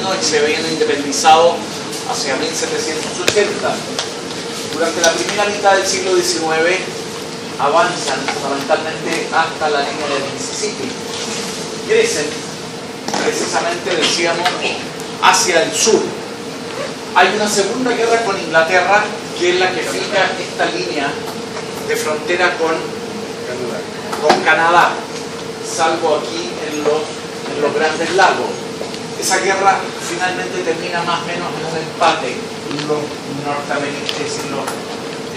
argentinos y se habían independizado hacia 1780. Durante la primera mitad del siglo XIX avanzan fundamentalmente hasta la línea del Mississippi. Crecen, precisamente decíamos, hacia el sur. Hay una segunda guerra con Inglaterra, que es la que fija esta línea de frontera con Canadá, salvo aquí en los Grandes Lagos. Esa guerra finalmente termina más o menos en un empate. Los norteamericanos, es decir, los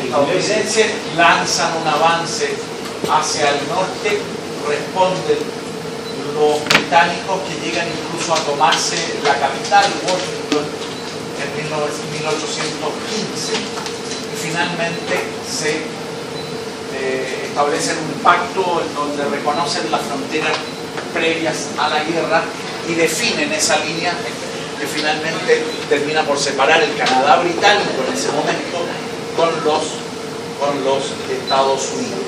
estadounidenses lanzan un avance hacia el norte, responden los británicos, que llegan incluso a tomarse la capital, Washington, en 1815, y finalmente se establecen un pacto en donde reconocen las fronteras previas a la guerra y definen esa línea que finalmente termina por separar el Canadá británico en ese momento con los Estados Unidos.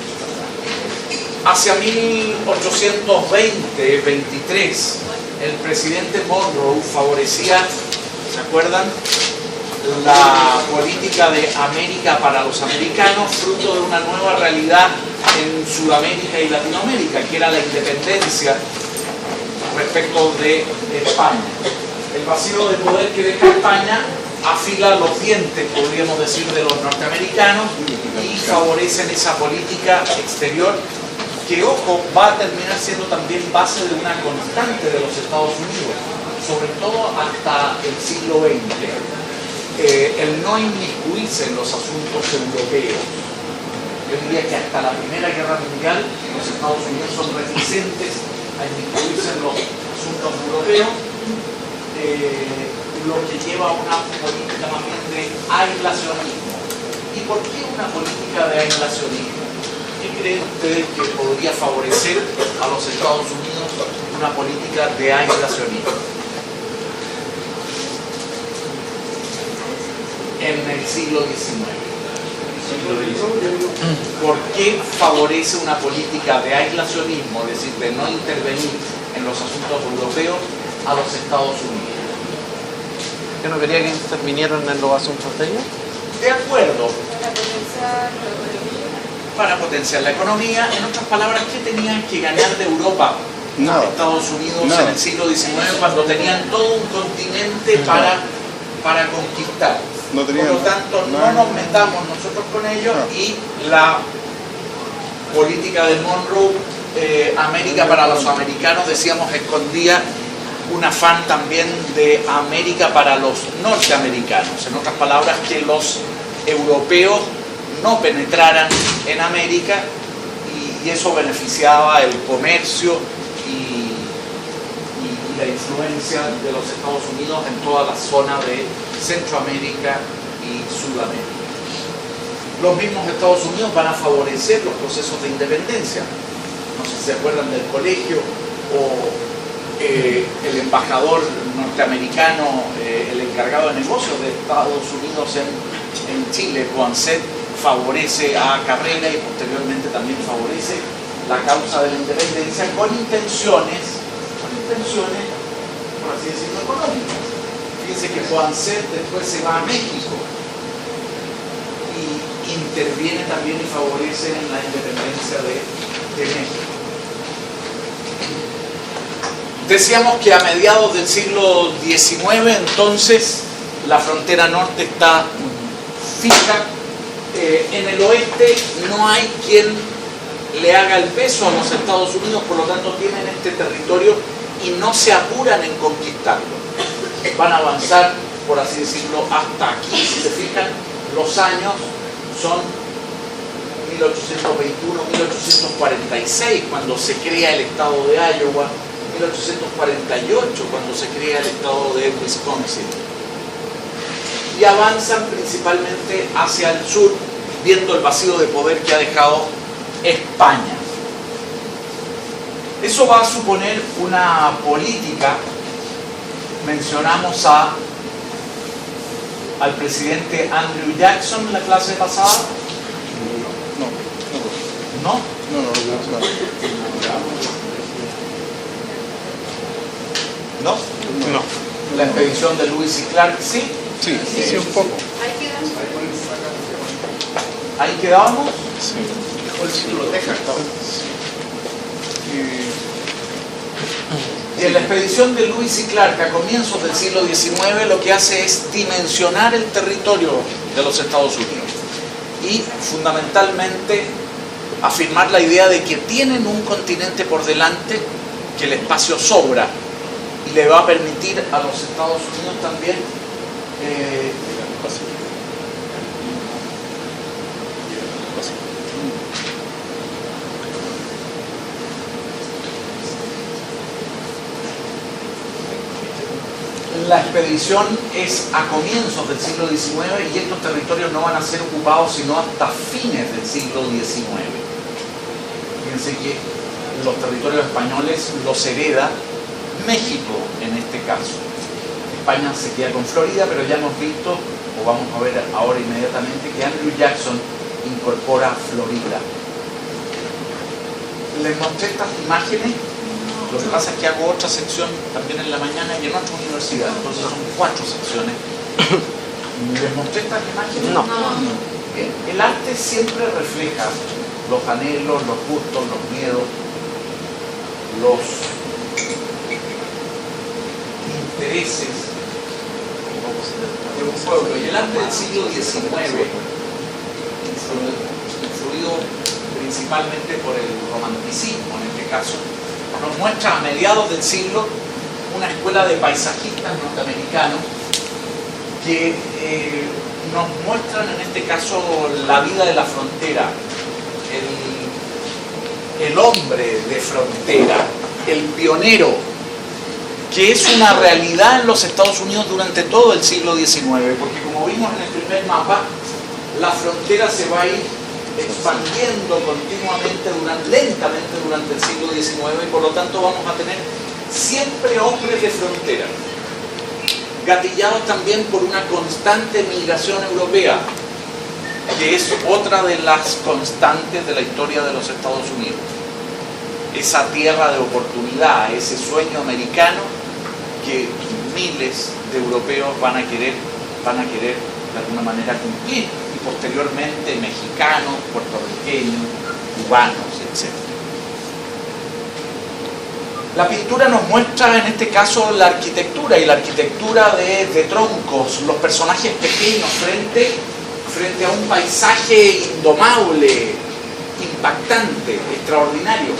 Hacia 1820-23, el presidente Monroe favorecía, ¿se acuerdan?, la política de América para los americanos, fruto de una nueva realidad en Sudamérica y Latinoamérica, que era la independencia respecto de España. El vacío de poder que deja España afila los dientes, podríamos decir, de los norteamericanos y favorecen esa política exterior que, ojo, va a terminar siendo también base de una constante de los Estados Unidos, sobre todo hasta el siglo XX. El no inmiscuirse en los asuntos europeos. Yo diría que hasta la Primera Guerra Mundial los Estados Unidos son reticentes a inmiscuirse en los asuntos europeos, lo que lleva a una política más bien de aislacionismo. ¿Y por qué una política de aislacionismo? ¿Qué creen ustedes que podría favorecer a los Estados Unidos una política de aislacionismo en el siglo XIX? ¿Por qué favorece una política de aislacionismo, es decir, de no intervenir en los asuntos europeos, a los Estados Unidos? ¿Que no quería que intervinieran en los asuntos de ellos? De acuerdo. Para potenciar la economía. En otras palabras, ¿qué tenían que ganar de Europa a Estados Unidos en el siglo XIX, cuando tenían todo un continente para conquistar? Por lo tanto, no nos metamos nosotros con ellos, y la política de Monroe, América para los americanos, decíamos, escondía un afán también de América para los norteamericanos. En otras palabras, que los europeos no penetraran en América, y eso beneficiaba el comercio y la influencia de los Estados Unidos en toda la zona de Centroamérica y Sudamérica. Los mismos Estados Unidos van a favorecer los procesos de independencia. No sé si se acuerdan del colegio, o el embajador norteamericano, el encargado de negocios de Estados Unidos en Chile, Poinsett, favorece a Carrera y posteriormente también favorece la causa de la independencia con intenciones, por así decirlo, económicas. Fíjense que Poinsett después se va a México y interviene también y favorece en la independencia de México. Decíamos que a mediados del siglo XIX, entonces, la frontera norte está fija. En el oeste no hay quien le haga el peso a los Estados Unidos, por lo tanto tienen este territorio y no se apuran en conquistarlo. Van a avanzar, por así decirlo, hasta aquí. Si se fijan, los años son 1821-1846, cuando se crea el estado de Iowa, 1848, cuando se crea el estado de Wisconsin. Y avanzan principalmente hacia el sur, viendo el vacío de poder que ha dejado España. Eso va a suponer una política. Mencionamos al presidente Andrew Jackson en la clase pasada. ¿No? ¿No? No. La La expedición de Lewis y Clark, ¿sí? Sí, sí, un poco. Ahí quedábamos. Sí. En la expedición de Lewis y Clark a comienzos del siglo XIX lo que hace es dimensionar el territorio de los Estados Unidos y fundamentalmente afirmar la idea de que tienen un continente por delante, que el espacio sobra y le va a permitir a los Estados Unidos también la expedición es a comienzos del siglo XIX y estos territorios no van a ser ocupados sino hasta fines del siglo XIX. Fíjense que los territorios españoles los hereda México en este caso. España se queda con Florida, pero ya hemos visto, o vamos a ver ahora inmediatamente, que Andrew Jackson incorpora Florida. Les mostré estas imágenes. Lo que pasa es que hago otra sección también en la mañana y en otra universidad, entonces son 4 secciones. ¿Les mostré estas imágenes? No. Bien. El arte siempre refleja los anhelos, los gustos, los miedos, los intereses de un pueblo. Y el arte del siglo XIX, influido principalmente por el romanticismo en este caso, nos muestra a mediados del siglo una escuela de paisajistas norteamericanos que nos muestran en este caso la vida de la frontera, el hombre de frontera, el pionero, que es una realidad en los Estados Unidos durante todo el siglo XIX, porque como vimos en el primer mapa, la frontera se va a ir expandiendo continuamente, lentamente durante el siglo XIX y por lo tanto vamos a tener siempre hombres de frontera, gatillados también por una constante migración europea, que es otra de las constantes de la historia de los Estados Unidos. Esa tierra de oportunidad, ese sueño americano que miles de europeos van a querer de alguna manera cumplir, y posteriormente mexicanos, puertorriqueños, cubanos, etc. La pintura nos muestra en este caso la arquitectura, y la arquitectura de troncos, los personajes pequeños frente a un paisaje indomable, impactante, extraordinario,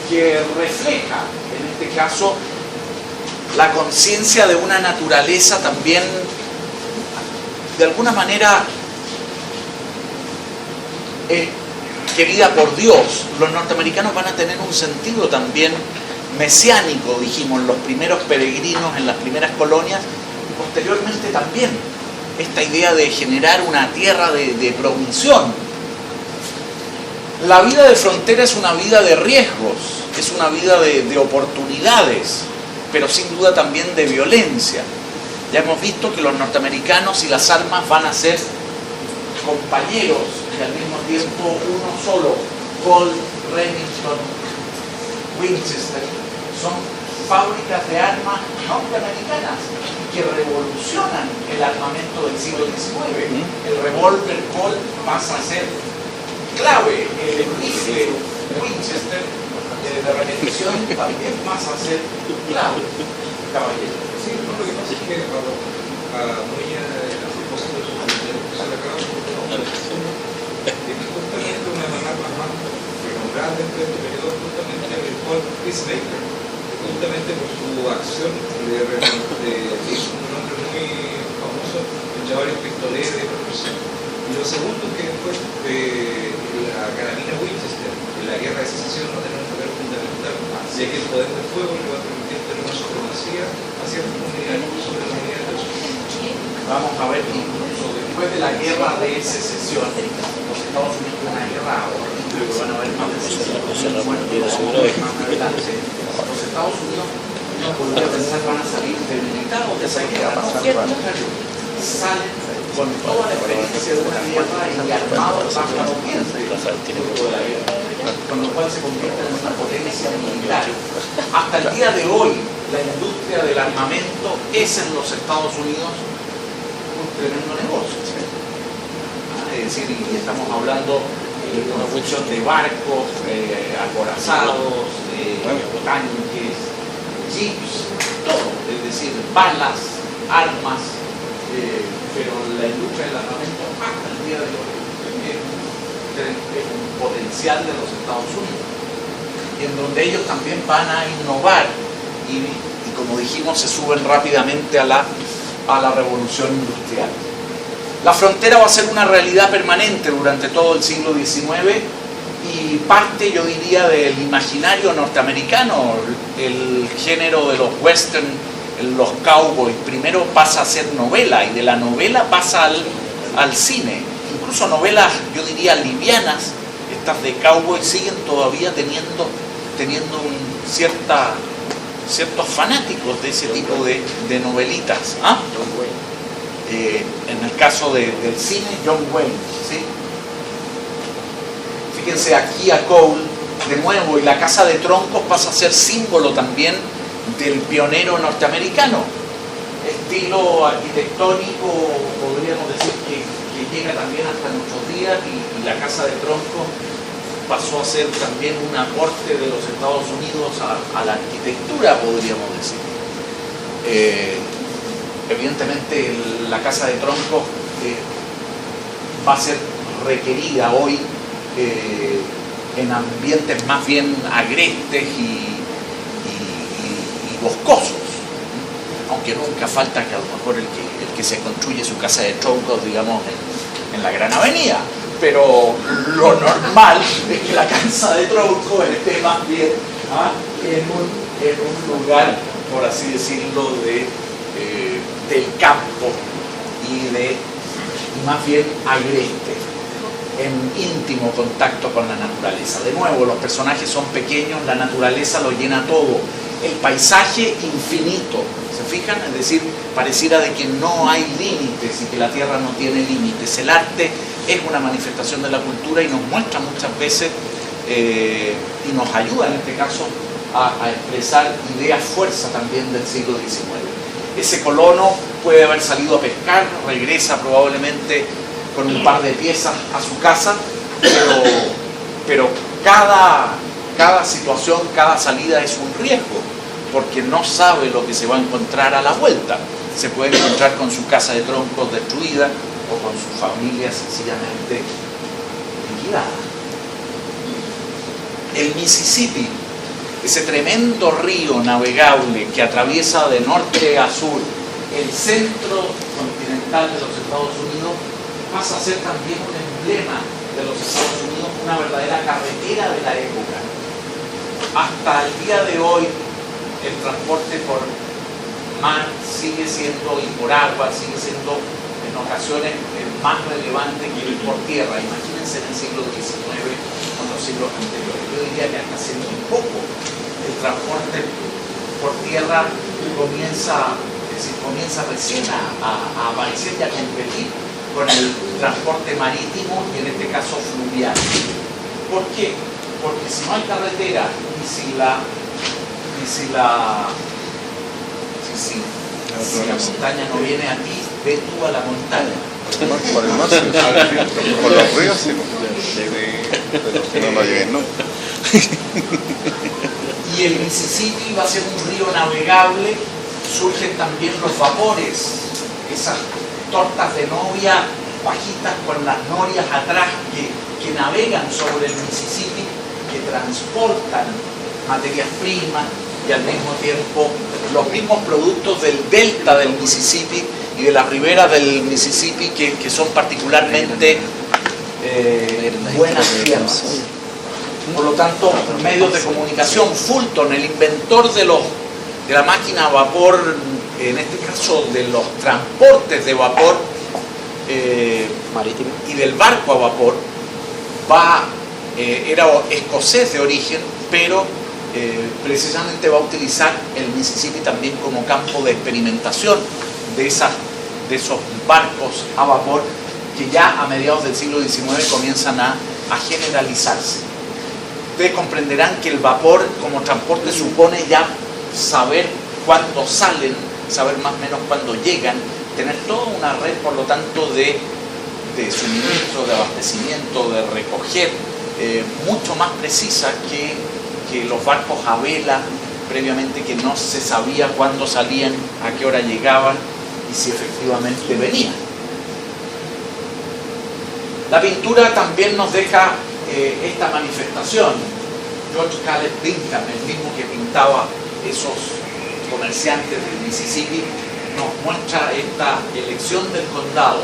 que refleja en este caso la conciencia de una naturaleza también de alguna manera querida por Dios. Los norteamericanos van a tener un sentido también mesiánico, dijimos, los primeros peregrinos en las primeras colonias y posteriormente también esta idea de generar una tierra de provisión. La vida de frontera es una vida de riesgos, es una vida de oportunidades, pero sin duda también de violencia. Ya hemos visto que los norteamericanos y las armas van a ser compañeros y al mismo tiempo uno solo. Colt, Remington, Winchester son fábricas de armas norteamericanas que revolucionan el armamento del siglo XIX. El revólver Colt pasa a ser clave, el rifle Winchester de repetición también pasa a ser clave, caballero. Sí, no, lo que pasa es que muy a propósito de su comentario que se le acaba de justamente una de las armas más renombradas de este periodo justamente el Colt Peacemaker, justamente por su acción hizo un nombre muy famoso entre varios pistoleros de profesión. Y lo segundo es que después la carabina Winchester en la guerra de secesión va a tener un papel fundamental, ya que el poder del fuego le va a permitir tener una supremacía hacia la comunidad sobre la comunidad del sur. Vamos a ver que incluso después de la guerra de secesión, los Estados Unidos tienen una guerra horrible, que van a haber más de 600.000 muertos más adelante. Los Estados Unidos no podría pensar van a salir debilitados de esa guerra, no, salen con toda la experiencia de una guerra y armados bajo los pies de la guerra, con lo cual se convierten en una potencia militar. Hasta el día de hoy, la industria del armamento es en los Estados Unidos un tremendo negocio. Es decir, y estamos hablando de una función de barcos, acorazados, tanques, jeeps, todo, es decir, balas, armas, pero la industria del armamento hasta el día de hoy es un potencial de los Estados Unidos, en donde ellos también van a innovar y como dijimos, se suben rápidamente a la revolución industrial. La frontera va a ser una realidad permanente durante todo el siglo XIX y parte, yo diría, del imaginario norteamericano. El género de los western, los cowboys, primero pasa a ser novela y de la novela pasa al cine. Incluso novelas, yo diría, livianas, estas de cowboys, siguen todavía teniendo ciertos fanáticos de ese tipo de novelitas. ¿Ah? En el caso del cine, John Wayne, ¿sí? Fíjense aquí a Cole de nuevo, y la casa de troncos pasa a ser símbolo también del pionero norteamericano. Estilo arquitectónico, podríamos decir que llega también hasta nuestros días, y la casa de troncos pasó a ser también un aporte de los Estados Unidos a la arquitectura, podríamos decir. Evidentemente la casa de troncos va a ser requerida hoy en ambientes más bien agrestes y boscosos, aunque nunca falta que a lo mejor el que se construye su casa de troncos, digamos, en la Gran Avenida, pero lo normal es que la casa de troncos esté más bien en un lugar, por así decirlo, del campo y más bien agreste, en íntimo contacto con la naturaleza. De nuevo, los personajes son pequeños, la naturaleza lo llena todo, el paisaje infinito, ¿se fijan? Es decir, pareciera de que no hay límites y que la tierra no tiene límites. El arte es una manifestación de la cultura y nos muestra muchas veces y nos ayuda en este caso a expresar ideas fuerza también del siglo XIX. Ese colono puede haber salido a pescar, regresa probablemente con un par de piezas a su casa, pero cada situación, cada salida es un riesgo, porque no sabe lo que se va a encontrar a la vuelta. Se puede encontrar con su casa de troncos destruida o con su familia sencillamente liquidada. El Mississippi, ese tremendo río navegable que atraviesa de norte a sur el centro continental de los Estados Unidos, pasa a ser también un emblema de los Estados Unidos, una verdadera carretera de la época. Hasta el día de hoy, el transporte por mar sigue siendo, y por agua sigue siendo en ocasiones más relevante que ir por tierra. Imagínense en el siglo XIX o en los siglos anteriores. Yo diría que hasta hace muy poco el transporte por tierra comienza recién a aparecer y a competir con el transporte marítimo y en este caso fluvial. ¿Por qué? Porque si no hay carretera y si la montaña no viene a ti, ve tú a la montaña. Por el mar, por los ríos, sí, pero si no, no lleguen nunca. Y el Mississippi va a ser un río navegable, surgen también los vapores, esas tortas de novia bajitas con las norias atrás que navegan sobre el Mississippi, que transportan materias primas y al mismo tiempo los mismos productos del delta del Mississippi y de las riberas del Mississippi que son particularmente buenas tierras. Por lo tanto, medios de comunicación, Fulton, el inventor de la máquina a vapor, en este caso de los transportes de vapor marítimo y del barco a vapor, era escocés de origen, pero precisamente va a utilizar el Mississippi también como campo de experimentación de esos barcos a vapor que ya a mediados del siglo XIX comienzan a generalizarse. Ustedes comprenderán que el vapor como transporte supone ya saber cuándo salen, saber más o menos cuándo llegan, tener toda una red, por lo tanto, de suministro, de abastecimiento, de recoger, mucho más precisa que los barcos a vela previamente, que no se sabía cuándo salían, a qué hora llegaban y si efectivamente venían. La pintura también nos deja esta manifestación. George Caleb Bingham, el mismo que pintaba esos comerciantes del Mississippi, nos muestra esta elección del condado,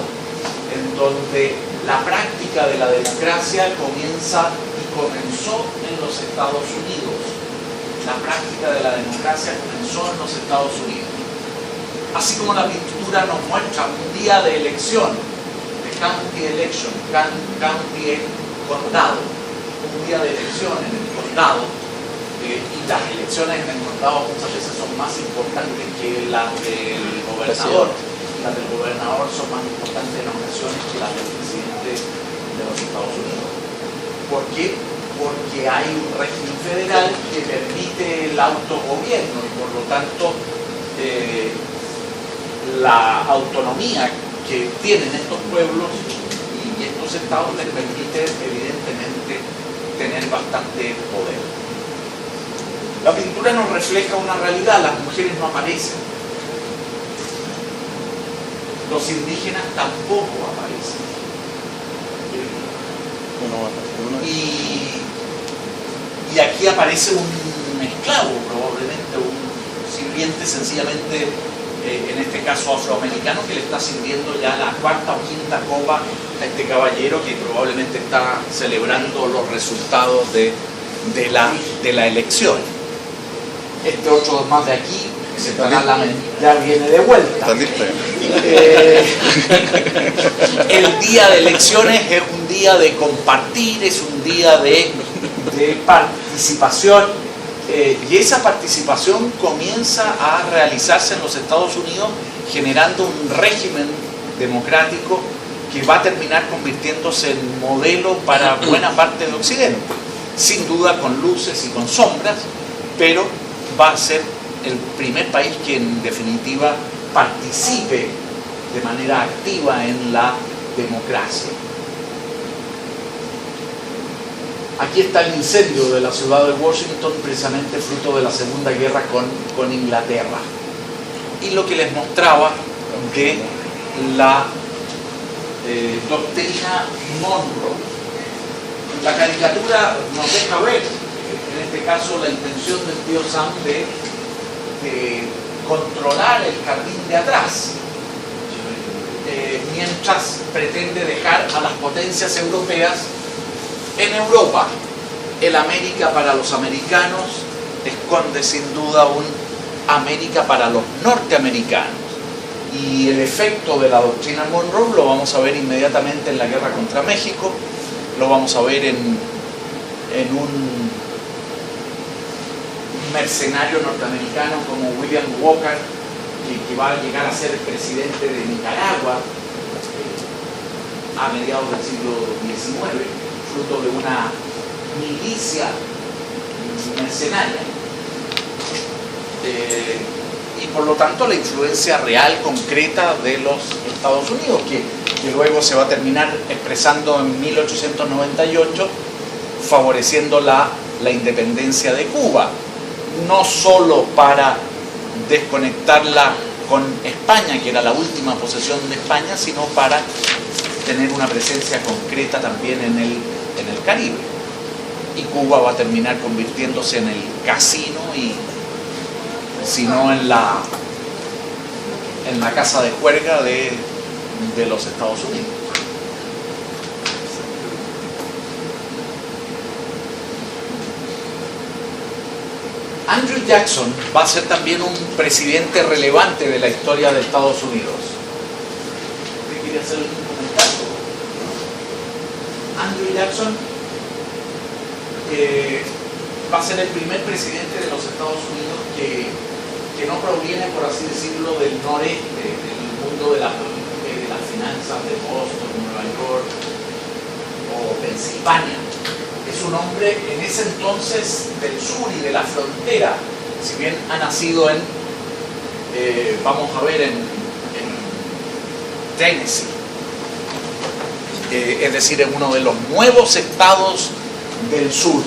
en donde la práctica de la democracia comenzó en los Estados Unidos. La práctica de la democracia comenzó en los Estados Unidos. Así como la pintura nos muestra un día de elección, de county election, county en condado, un día de elección en el condado, y las elecciones en el condado muchas veces son más importantes que las del gobernador. Las del gobernador son más importantes en ocasiones que las del presidente de los Estados Unidos. ¿Por qué? Porque hay un régimen federal que permite el autogobierno y por lo tanto la autonomía que tienen estos pueblos y estos estados les permite evidentemente tener bastante poder. La pintura nos refleja una realidad: las mujeres no aparecen, los indígenas tampoco aparecen. Y aquí aparece un esclavo, probablemente un sirviente, sencillamente, en este caso afroamericano, que le está sirviendo ya la cuarta o quinta copa a este caballero que probablemente está celebrando los resultados de la elección. Este otro más de aquí ya viene de vuelta. El día de elecciones es un día de compartir, es un día de participación, y esa participación comienza a realizarse en los Estados Unidos, generando un régimen democrático que va a terminar convirtiéndose en modelo para buena parte de Occidente, sin duda con luces y con sombras, pero va a ser el primer país que en definitiva participe de manera activa en la democracia. Aquí está el incendio de la ciudad de Washington, precisamente fruto de la Segunda Guerra con Inglaterra. Y lo que les mostraba de la doctrina Monroe. La caricatura nos deja ver, en este caso, la intención del tío Sam de controlar el jardín de atrás, mientras pretende dejar a las potencias europeas en Europa. El América para los americanos esconde sin duda un América para los norteamericanos, y el efecto de la doctrina Monroe lo vamos a ver inmediatamente en la guerra contra México, lo vamos a ver en un mercenario norteamericano como William Walker, que va a llegar a ser presidente de Nicaragua a mediados del siglo XIX, fruto de una milicia mercenaria. Y por lo tanto la influencia real, concreta de los Estados Unidos, que luego se va a terminar expresando en 1898, favoreciendo la independencia de Cuba, no solo para desconectarla con España, que era la última posesión de España, sino para tener una presencia concreta también en el Caribe. Y Cuba va a terminar convirtiéndose en el casino, y si no en la casa de juerga de los Estados Unidos. Andrew Jackson va a ser también un presidente relevante de la historia de Estados Unidos. ¿Usted quiere hacer algún comentario? Andrew Jackson va a ser el primer presidente de los Estados Unidos que no proviene, por así decirlo, del noreste, del mundo de las finanzas de Boston, Nueva York o Pensilvania. Es un hombre en ese entonces del sur y de la frontera, si bien ha nacido en vamos a ver en Tennessee, es decir, en uno de los nuevos estados del sur.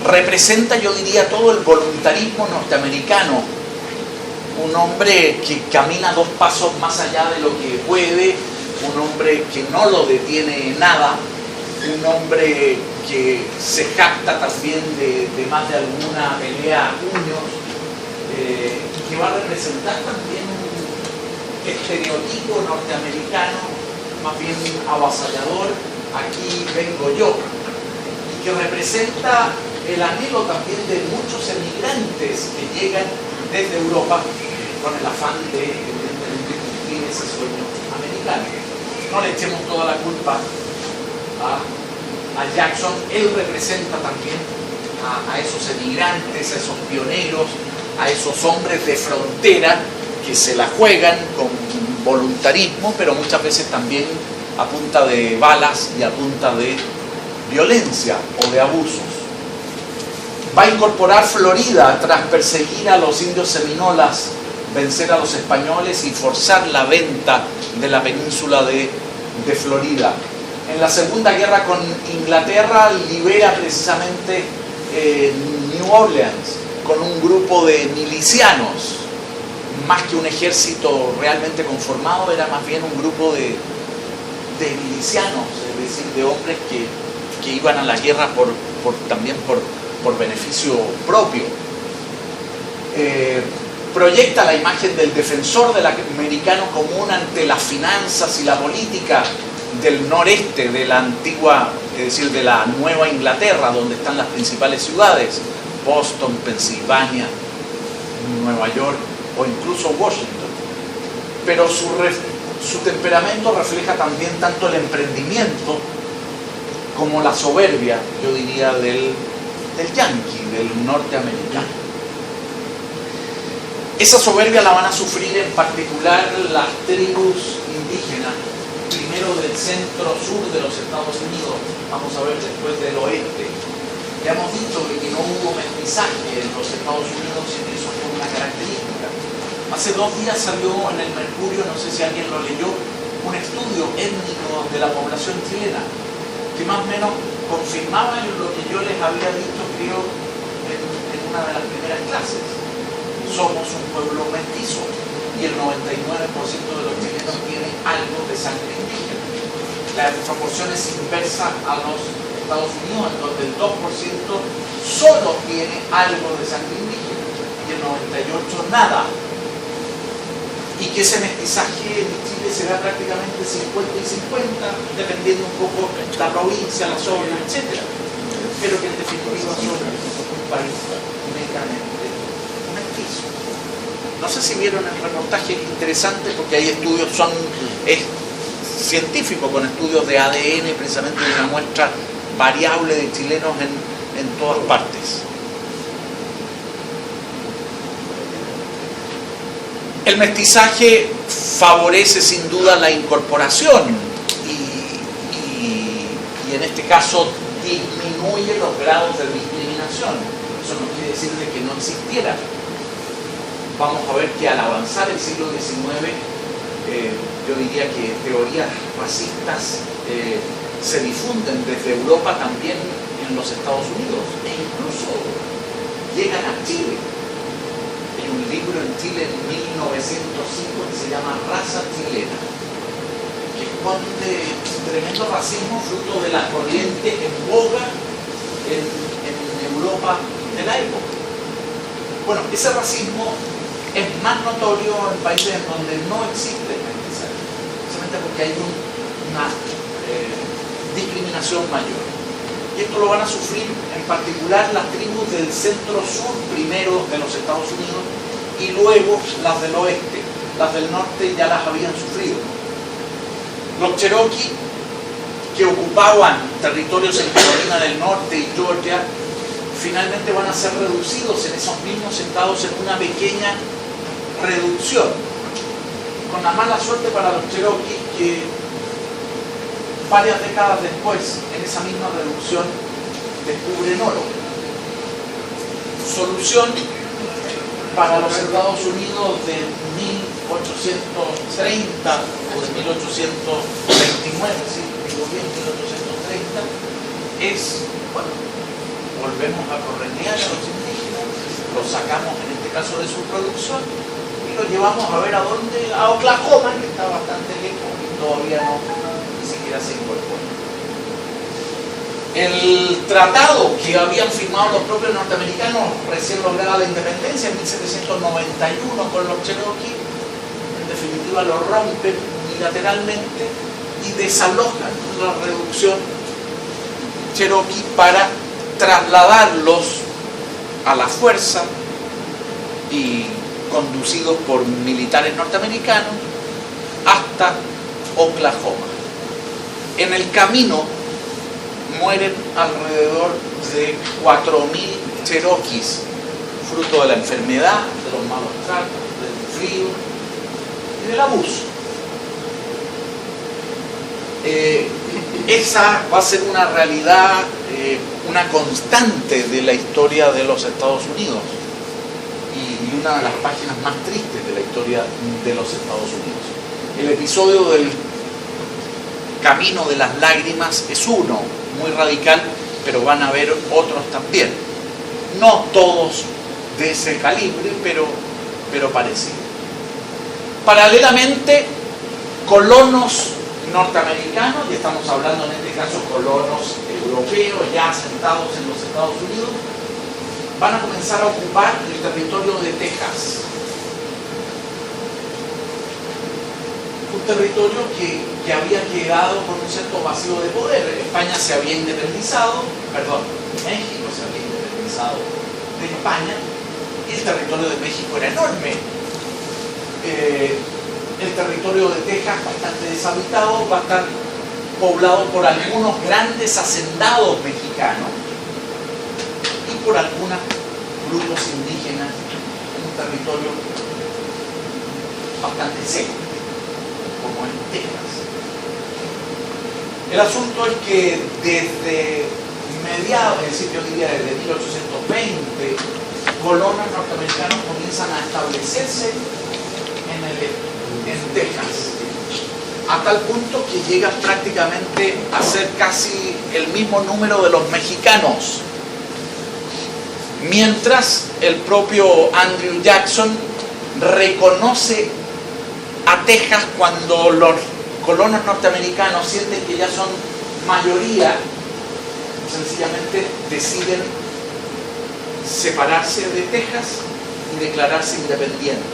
Representa, yo diría, todo el voluntarismo norteamericano. Un hombre que camina 2 pasos más allá de lo que puede, un hombre que no lo detiene nada, un hombre que se jacta también de más de alguna pelea a puños, y que va a representar también un estereotipo norteamericano más bien avasallador: aquí vengo yo, y que representa el anhelo también de muchos emigrantes que llegan desde Europa con el afán de evidentemente cumplir ese sueño americano. No le echemos toda la culpa a Jackson. Él representa también a esos emigrantes, a esos pioneros, a esos hombres de frontera que se la juegan con voluntarismo, pero muchas veces también a punta de balas y a punta de violencia o de abusos. Va a incorporar Florida tras perseguir a los indios seminolas, vencer a los españoles y forzar la venta de la península de Florida. En la Segunda Guerra con Inglaterra libera precisamente New Orleans con un grupo de milicianos. Más que un ejército realmente conformado, era más bien un grupo de milicianos, es decir, de hombres que iban a la guerra también por beneficio propio. Proyecta la imagen del defensor del americano común ante las finanzas y la política del noreste, de la antigua, es decir, de la Nueva Inglaterra, donde están las principales ciudades: Boston, Pensilvania, Nueva York o incluso Washington. Pero su temperamento refleja también tanto el emprendimiento como la soberbia, yo diría, del yanqui, del norteamericano. Esa soberbia la van a sufrir en particular las tribus indígenas, primero del centro-sur de los Estados Unidos, vamos a ver después del oeste. Ya hemos dicho que no hubo mestizaje en los Estados Unidos y eso fue una característica. Hace 2 días salió en el Mercurio, no sé si alguien lo leyó, un estudio étnico de la población chilena, que más o menos confirmaba lo que yo les había dicho, creo, en una de las primeras clases. Somos un pueblo mestizo y el 99% de los chilenos tiene algo de sangre indígena. La proporción es inversa a los Estados Unidos, en donde el 2% solo tiene algo de sangre indígena y el 98% nada. Y que ese mestizaje en Chile será prácticamente 50 y 50, dependiendo un poco la provincia, la zona, etc. Pero que en definitiva somos un país netamente mestizo. No sé si vieron el reportaje, es interesante porque hay estudios, es científico, con estudios de ADN, precisamente de una muestra variable de chilenos en todas partes. El mestizaje favorece sin duda la incorporación y en este caso disminuye los grados de discriminación. Eso no quiere decir de que no existiera. Vamos a ver que al avanzar el siglo XIX, yo diría que teorías racistas se difunden desde Europa también en los Estados Unidos e incluso llegan a Chile. Hay un libro en Chile en 1905 que se llama Raza Chilena, que esconde tremendo racismo fruto de la corriente en boga en Europa de la época. Bueno, ese racismo es más notorio en países en donde no existe el mestizaje, precisamente porque hay una discriminación mayor. Y esto lo van a sufrir en particular las tribus del centro-sur, primero de los Estados Unidos, y luego las del oeste. Las del norte ya las habían sufrido. Los Cherokee, que ocupaban territorios en Carolina del Norte y Georgia, finalmente van a ser reducidos en esos mismos estados en una pequeña reducción, con la mala suerte para los Cherokee que varias décadas después, en esa misma reducción, descubren oro. Solución: para los Estados Unidos de 1830 o de 1829, sí, digo bien, 1830, es, bueno, volvemos a corretear a los indígenas, los sacamos en este caso de su producción y los llevamos a ver a dónde, a Oklahoma, que está bastante lejos y todavía no, ni siquiera se incorpora. El tratado que habían firmado los propios norteamericanos recién lograda la independencia en 1791 con los Cherokee, en definitiva lo rompen unilateralmente y desalojan la reducción Cherokee para trasladarlos a la fuerza y conducidos por militares norteamericanos hasta Oklahoma. En el camino mueren alrededor de 4.000 Cherokees, fruto de la enfermedad, de los malos tratos, del frío y del abuso. Esa va a ser una realidad, una constante de la historia de los Estados Unidos y una de las páginas más tristes de la historia de los Estados Unidos. El episodio del Camino de las Lágrimas es uno, muy radical, pero van a haber otros también. No todos de ese calibre, pero parecidos. Paralelamente, colonos norteamericanos, y estamos hablando en este caso colonos europeos ya asentados en los Estados Unidos, van a comenzar a ocupar el territorio de Texas. Un territorio que había quedado con un cierto vacío de poder. España se había independizado, México se había independizado de España, y el territorio de México era enorme. El territorio de Texas, bastante deshabitado, va a estar poblado por algunos grandes hacendados mexicanos y por algunos grupos indígenas, un territorio bastante seco, como en Texas. El asunto es que desde mediados, es decir, yo diría desde 1820, colonos norteamericanos comienzan a establecerse en Texas, a tal punto que llegan prácticamente a ser casi el mismo número de los mexicanos, mientras el propio Andrew Jackson reconoce a Texas cuando los colonos norteamericanos sienten que ya son mayoría, sencillamente deciden separarse de Texas y declararse independientes.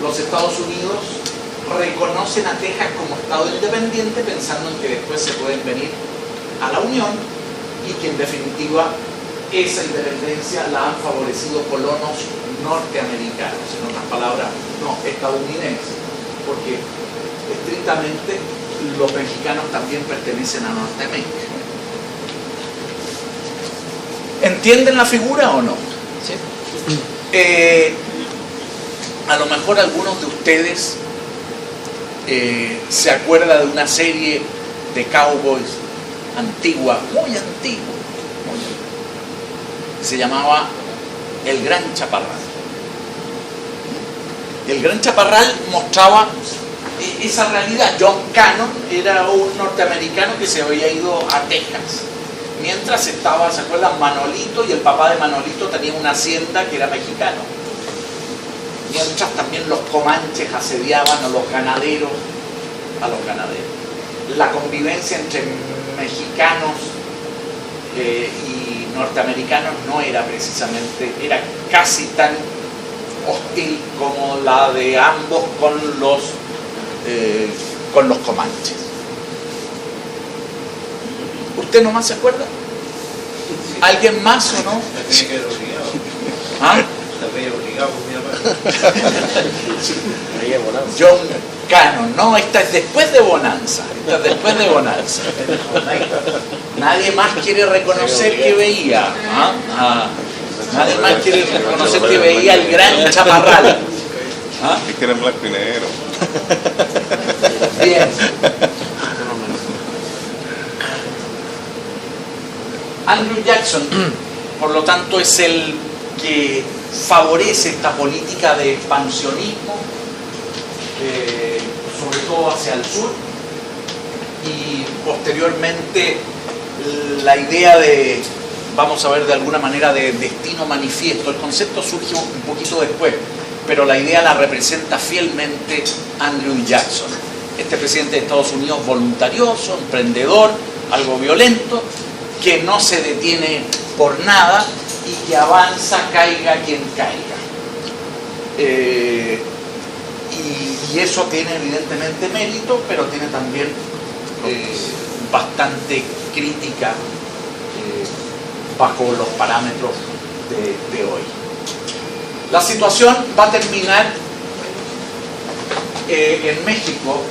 Los Estados Unidos reconocen a Texas como estado independiente pensando en que después se pueden venir a la Unión y que en definitiva esa independencia la han favorecido colonos norteamericanos, en otras palabras, no estadounidenses, porque estrictamente los mexicanos también pertenecen a Norteamérica. ¿Entienden la figura o no? Sí. A lo mejor algunos de ustedes se acuerdan de una serie de cowboys antigua, muy antigua, se llamaba El Gran Chaparral. El Gran Chaparral mostraba esa realidad. John Cannon era un norteamericano que se había ido a Texas, mientras estaba, ¿se acuerdan? Manolito, y el papá de Manolito tenía una hacienda que era mexicano. Mientras también los comanches asediaban a los ganaderos. La convivencia entre mexicanos y norteamericanos no era precisamente, era casi tan hostil como la de ambos con los comanches. ¿Usted nomás se acuerda? ¿Alguien más o no? ¿Ah? John Cannon, no, esta es después de Bonanza. Nadie más quiere reconocer que veía. Nadie más quiere reconocer que veía El Gran Chaparral. Es que era en blanco y negro. Bien. Andrew Jackson, por lo tanto, es el que favorece esta política de expansionismo, sobre todo hacia el sur, y posteriormente la idea de, vamos a ver de alguna manera, de destino manifiesto. El concepto surge un poquito después, pero la idea la representa fielmente Andrew Jackson, este presidente de Estados Unidos voluntarioso, emprendedor, algo violento, que no se detiene por nada y que avanza caiga quien caiga. Y eso tiene evidentemente mérito, pero tiene también bastante crítica bajo los parámetros de hoy. La situación va a terminar en México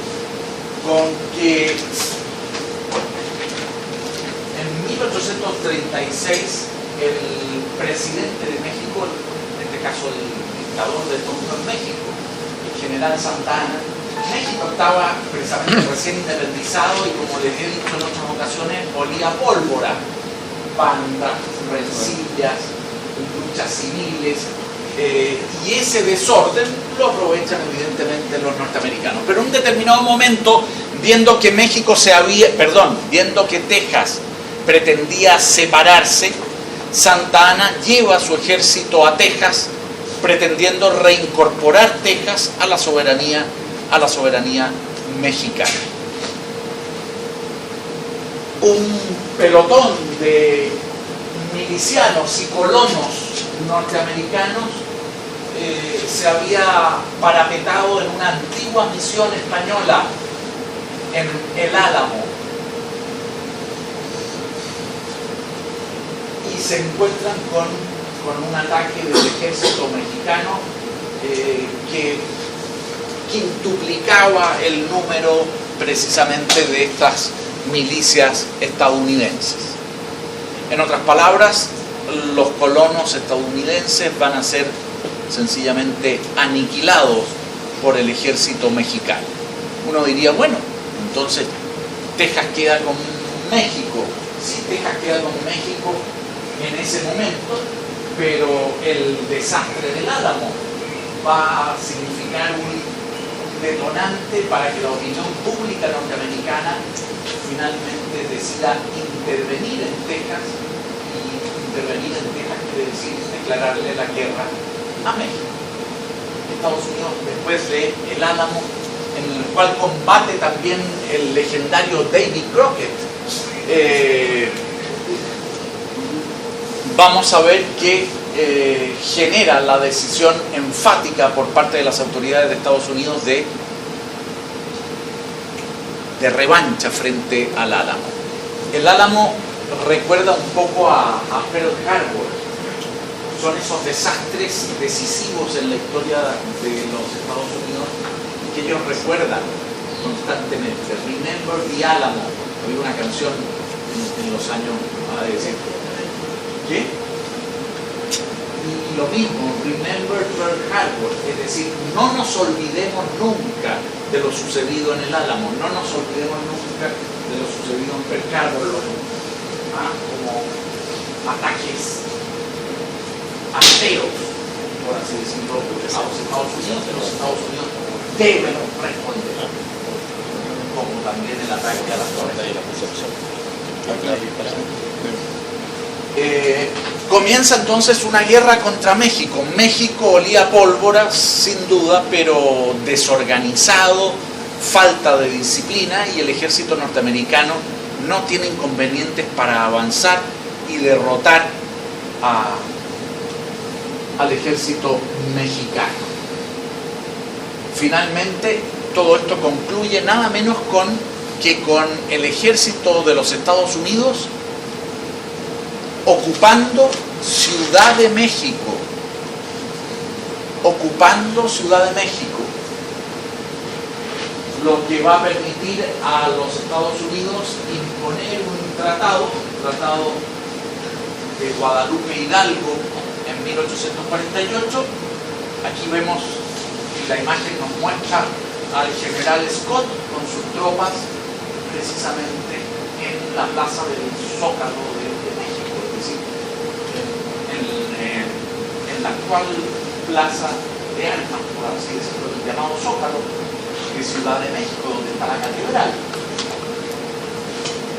con que en 1836 el presidente de México, en este caso el dictador de turno en México, el general Santa Anna, México estaba precisamente recién independizado y, como les he dicho en otras ocasiones, olía a pólvora, bandas, rencillas, luchas civiles, y ese desorden lo aprovechan evidentemente los norteamericanos. Pero en un determinado momento, viendo que viendo que Texas pretendía separarse, Santa Anna lleva su ejército a Texas, pretendiendo reincorporar Texas a la soberanía mexicana. Un pelotón de milicianos y colonos norteamericanos se había parapetado en una antigua misión española en El Álamo y se encuentran con un ataque del ejército mexicano que quintuplicaba el número precisamente de estas milicias estadounidenses. En otras palabras, los colonos estadounidenses van a ser sencillamente aniquilados por el ejército mexicano. Uno diría, bueno, entonces Texas queda con México. Sí, Texas queda con México en ese momento, pero el desastre del Álamo va a significar un detonante para que la opinión pública norteamericana finalmente decida intervenir en Texas. Y intervenir en Texas quiere decir declararle la guerra a México. Estados Unidos, después de El Álamo, en el cual combate también el legendario Davy Crockett, vamos a ver que genera la decisión enfática por parte de las autoridades de Estados Unidos de revancha frente al Álamo. El Álamo recuerda un poco a Pearl Harbor. Son esos desastres decisivos en la historia de los Estados Unidos que ellos recuerdan constantemente. Remember the Alamo. Había una canción en los años, a decir, ¿qué? Y lo mismo, Remember Pearl Harbor, es decir, no nos olvidemos nunca de lo sucedido en el Álamo, no nos olvidemos nunca de lo sucedido en Pearl Harbor, como ataques ateos, por así decirlo, a los Estados Unidos, que los Estados Unidos deben responder, como también el ataque a las torres. Comienza entonces una guerra contra México. México olía a pólvora, sin duda, pero desorganizado, falta de disciplina, y el ejército norteamericano no tiene inconvenientes para avanzar y derrotar al ejército mexicano. Finalmente, todo esto concluye nada menos con el ejército de los Estados Unidos ocupando Ciudad de México, lo que va a permitir a los Estados Unidos imponer un tratado de Guadalupe Hidalgo en 1848. Aquí vemos, la imagen nos muestra al general Scott con sus tropas precisamente en la plaza del Zócalo de México, es decir, en la actual plaza de armas, por así decirlo, el llamado Zócalo de Ciudad de México, donde está la catedral.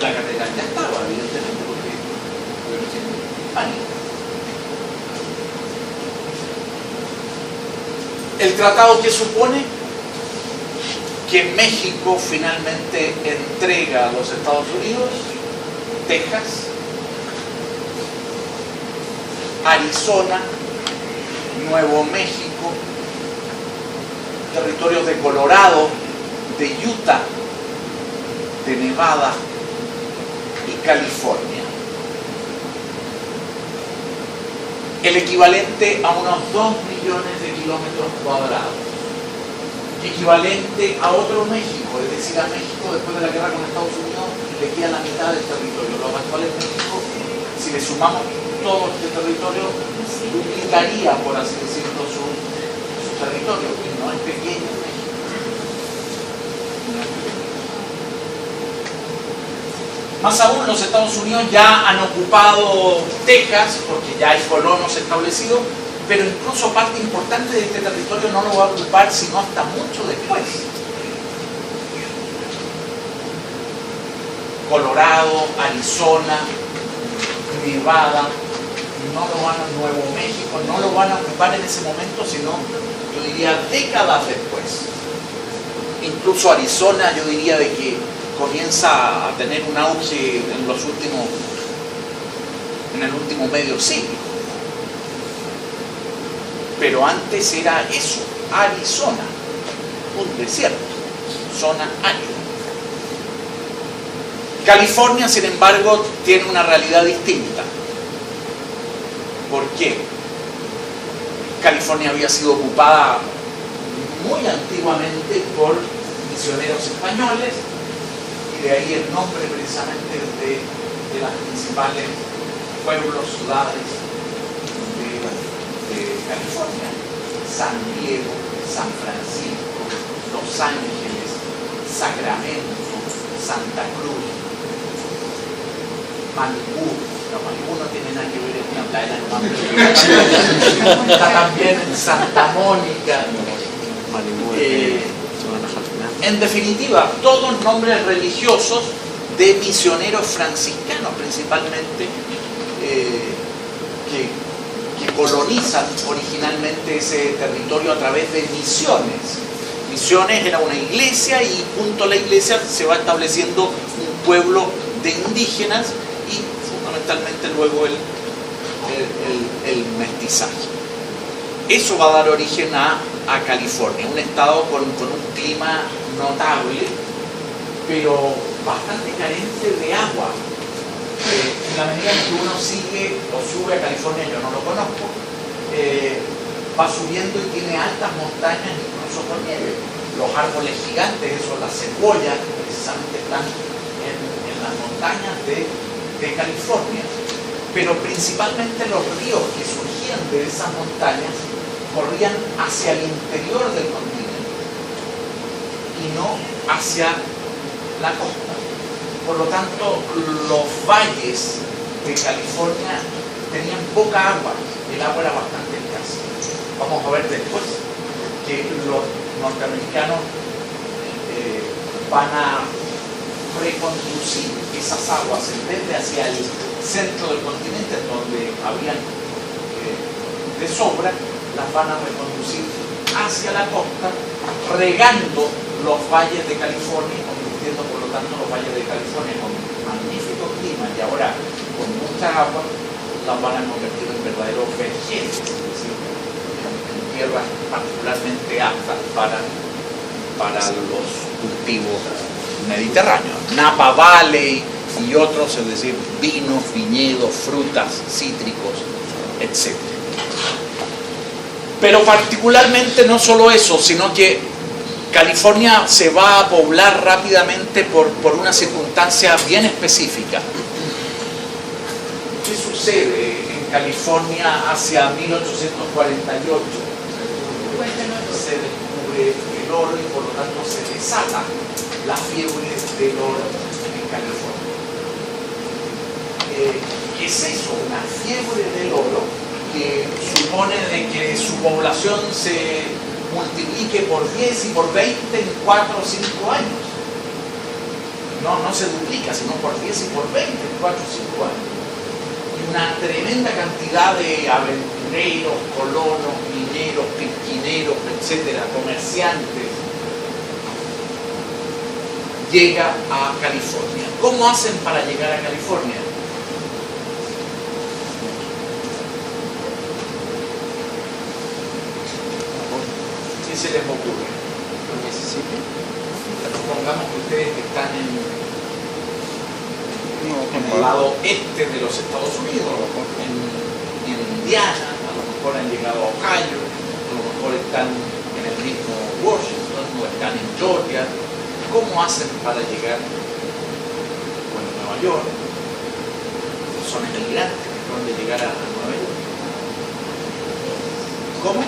La catedral ya estaba, evidentemente, porque el tratado que supone que México finalmente entrega a los Estados Unidos Texas, Arizona, Nuevo México, territorios de Colorado, de Utah, de Nevada y California. El equivalente a unos 2 millones de kilómetros cuadrados. Equivalente a otro México, es decir, a México después de la guerra con Estados Unidos le queda la mitad del territorio. Los actuales México, si le sumamos todo este territorio, duplicaría, por así decirlo, su territorio, que no es pequeño México. Más aún, los Estados Unidos ya han ocupado Texas, porque ya hay colonos establecidos, pero incluso parte importante de este territorio no lo va a ocupar sino hasta mucho después. Colorado, Arizona, Nevada, Nuevo México, no lo van a ocupar en ese momento, sino, yo diría, décadas después. Incluso Arizona, yo diría de que comienza a tener un auge en el último medio siglo. Pero antes era eso, Arizona, un desierto, zona árida. California, sin embargo, tiene una realidad distinta. ¿Por qué? California había sido ocupada muy antiguamente por misioneros españoles, y de ahí el nombre precisamente de las principales pueblos, ciudades de California: San Diego, San Francisco, Los Ángeles, Sacramento, Santa Cruz, Malibú. No, Malibú no tiene nada que ver, es una playa nomás. Está también en Santa Mónica. En definitiva, todos nombres religiosos de misioneros franciscanos principalmente, que colonizan originalmente ese territorio a través de misiones. Misiones era una iglesia, y junto a la iglesia se va estableciendo un pueblo de indígenas y fundamentalmente luego el mestizaje. Eso va a dar origen a California, un estado con un clima notable, pero bastante carente de agua. En la medida en que uno sigue o sube a California, yo no lo conozco, va subiendo y tiene altas montañas, incluso con nieve. Los árboles gigantes, esos, las secuoyas, precisamente están en las montañas de California. Pero principalmente los ríos que surgían de esas montañas corrían hacia el interior del continente y no hacia la costa. Por lo tanto, los valles de California tenían poca agua, el agua era bastante escasa. Vamos a ver después que los norteamericanos van a reconducir esas aguas, en vez de hacia el centro del continente, donde habían de sobra, las van a reconducir hacia la costa, regando los valles de California, convirtiendo por lo tanto los valles de California con magnífico clima y ahora con mucha agua, las van a convertir en verdaderos vergeles, es decir, en tierras particularmente aptas para los cultivos mediterráneos. Napa Valley y otros, es decir, vinos, viñedos, frutas, cítricos, etc. Pero particularmente no solo eso, sino que California se va a poblar rápidamente por una circunstancia bien específica. ¿Qué sucede en California hacia 1848? Se descubre el oro y por lo tanto se desata la fiebre del oro en California. ¿Qué es eso? Una fiebre del oro que supone de que su población se multiplique por 10 y por 20 en 4 o 5 años. No se duplica, sino por 10 y por 20 en 4 o 5 años. Y una tremenda cantidad de aventureros, colonos, mineros, pesquineros, etcétera, comerciantes, llega a California. ¿Cómo hacen para llegar a California? ¿Qué se les ocurre? Mississippi. Supongamos que ustedes están en el No, lado este de los Estados Unidos, en Indiana, a lo mejor han llegado a Ohio, a lo mejor están en el mismo Washington o están en Georgia. ¿Cómo hacen para llegar a Nueva York? Son emigrantes que acaban de llegar a Nueva York. ¿Cómo?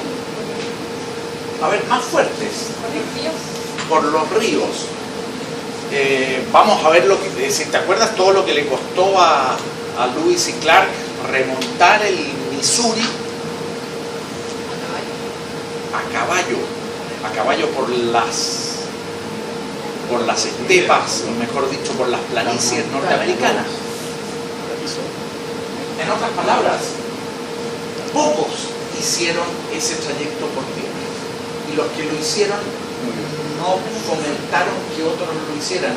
A ver, más fuertes. Por los ríos. Vamos a ver lo que, si te acuerdas todo lo que le costó a Lewis y Clark remontar el Missouri a caballo por las estepas, o mejor dicho, por las planicies norteamericanas. En otras palabras, pocos hicieron ese trayecto por tierra, y los que lo hicieron no fomentaron que otros lo hicieran,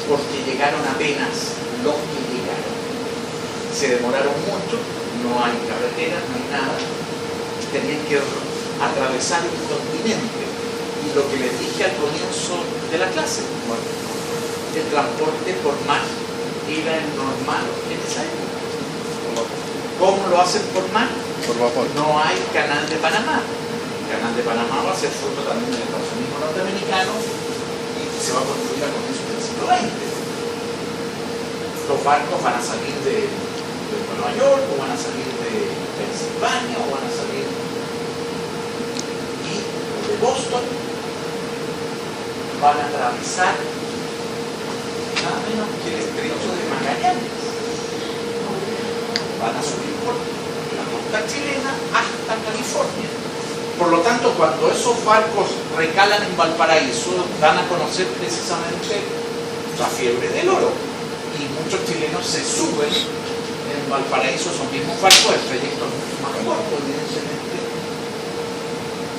porque llegaron apenas los que llegaron. Se demoraron mucho, no hay carreteras, no hay nada, tenían que atravesar el continente. Y lo que les dije al comienzo de la clase, el transporte por mar era el normal en esa época. ¿Cómo lo hacen por mar? por vapor. No hay canal de Panamá. El canal de Panamá va a ser fruto también del expansionismo norteamericano y se va a construir a comienzos del siglo XX. Los barcos van a salir de Nueva York, o van a salir de Pensilvania, o van a salir de Boston, van a atravesar nada menos que el estrecho de Magallanes. Van a subir por la costa chilena hasta California. Por lo tanto, cuando esos barcos recalan en Valparaíso, dan a conocer precisamente la fiebre del oro. Y muchos chilenos se suben en Valparaíso, esos mismos barcos, el trayecto es mucho más corto, evidentemente.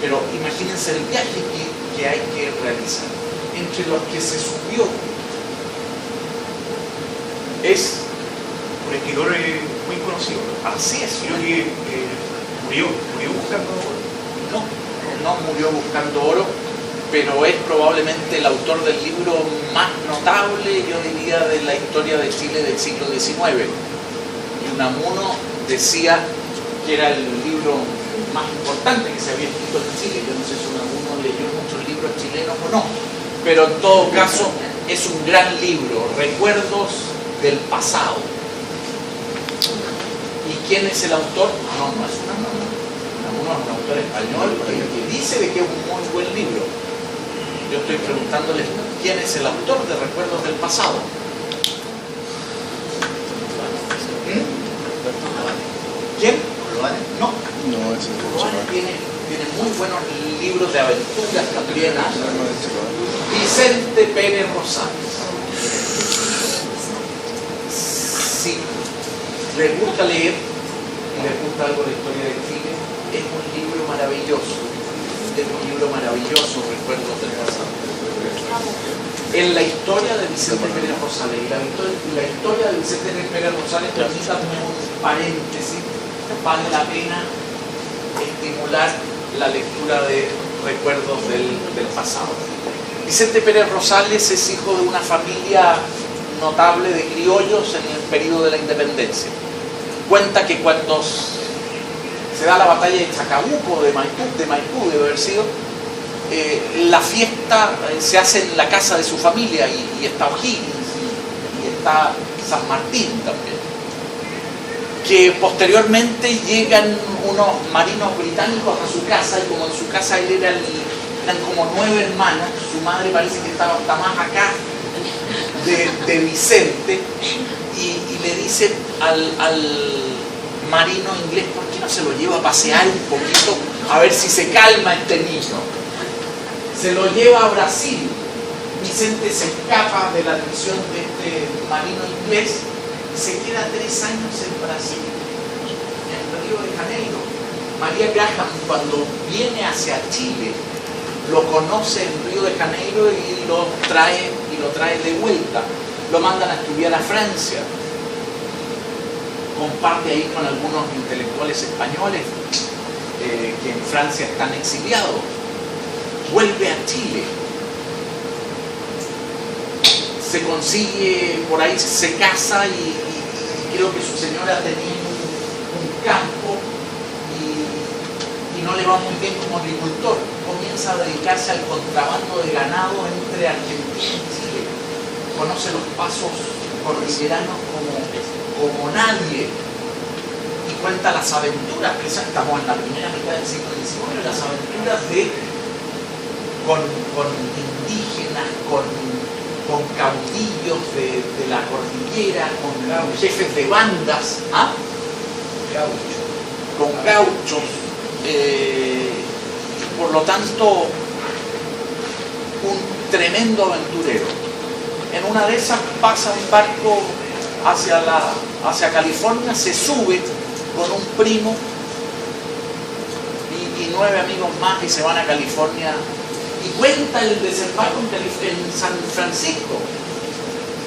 Pero imagínense el viaje que hay que realizar. Entre los que se subió es escritor muy conocido. así es. Creo que murió buscando oro. No murió buscando oro, pero es probablemente el autor del libro más notable, yo diría, de la historia de Chile del siglo XIX. Y Unamuno decía que era el libro más importante que se había escrito en Chile. Yo no sé si Unamuno leyó muchos libros chilenos o no, pero en todo caso es un gran libro, Recuerdos del Pasado. ¿Y quién es el autor? No es Unamuno. Unamuno es un autor español que dice de que es un muy buen libro. Yo estoy preguntándoles quién es el autor de Recuerdos del Pasado. ¿Quién? No. No, ese es Urbano Chile. tiene muy buenos libros de aventuras también. No, es Chile. Vicente Pérez Rosales. Si les gusta leer y les gusta algo de la historia de Chile, es un libro maravilloso. Es un libro maravilloso, Recuerdos del Pasado. En la historia de Vicente Pérez Rosales, y la historia de Vicente Pérez Rosales, permítanme un paréntesis, vale la pena estimular la lectura de Recuerdos del Pasado. Vicente Pérez Rosales es hijo de una familia notable de criollos en el periodo de la independencia. Cuenta que cuando se da la batalla de Chacabuco, de Maipú debe haber sido, la fiesta se hace en la casa de su familia, y está O'Higgins y está San Martín también. Que posteriormente llegan unos marinos británicos a su casa, y como en su casa él eran como 9 hermanos, su madre parece que estaba hasta más acá de Vicente, y le dice al marino inglés, ¿por qué no se lo lleva a pasear un poquito a ver si se calma este niño? Se lo lleva a Brasil. Vicente se escapa de la atención de este marino inglés y se queda 3 años en Brasil, en Río de Janeiro. María Graham, cuando viene hacia Chile, lo conoce en Río de Janeiro y lo trae de vuelta. Lo mandan a estudiar a Francia. Comparte ahí con algunos intelectuales españoles que en Francia están exiliados. Vuelve a Chile. Se consigue, por ahí se casa y creo que su señora tenía un campo y no le va muy bien como agricultor. Comienza a dedicarse al contrabando de ganado entre Argentina y Chile. Conoce los pasos cordilleranos como nadie y cuenta las aventuras, que ya estamos en la primera mitad del siglo XIX, las aventuras con indígenas, con caudillos de la cordillera, con jefes de bandas, con gauchos, por lo tanto un tremendo aventurero. En una de esas pasa un barco hacia California, se sube con un primo y 9 amigos más y se van a California y cuenta el desembarco en San Francisco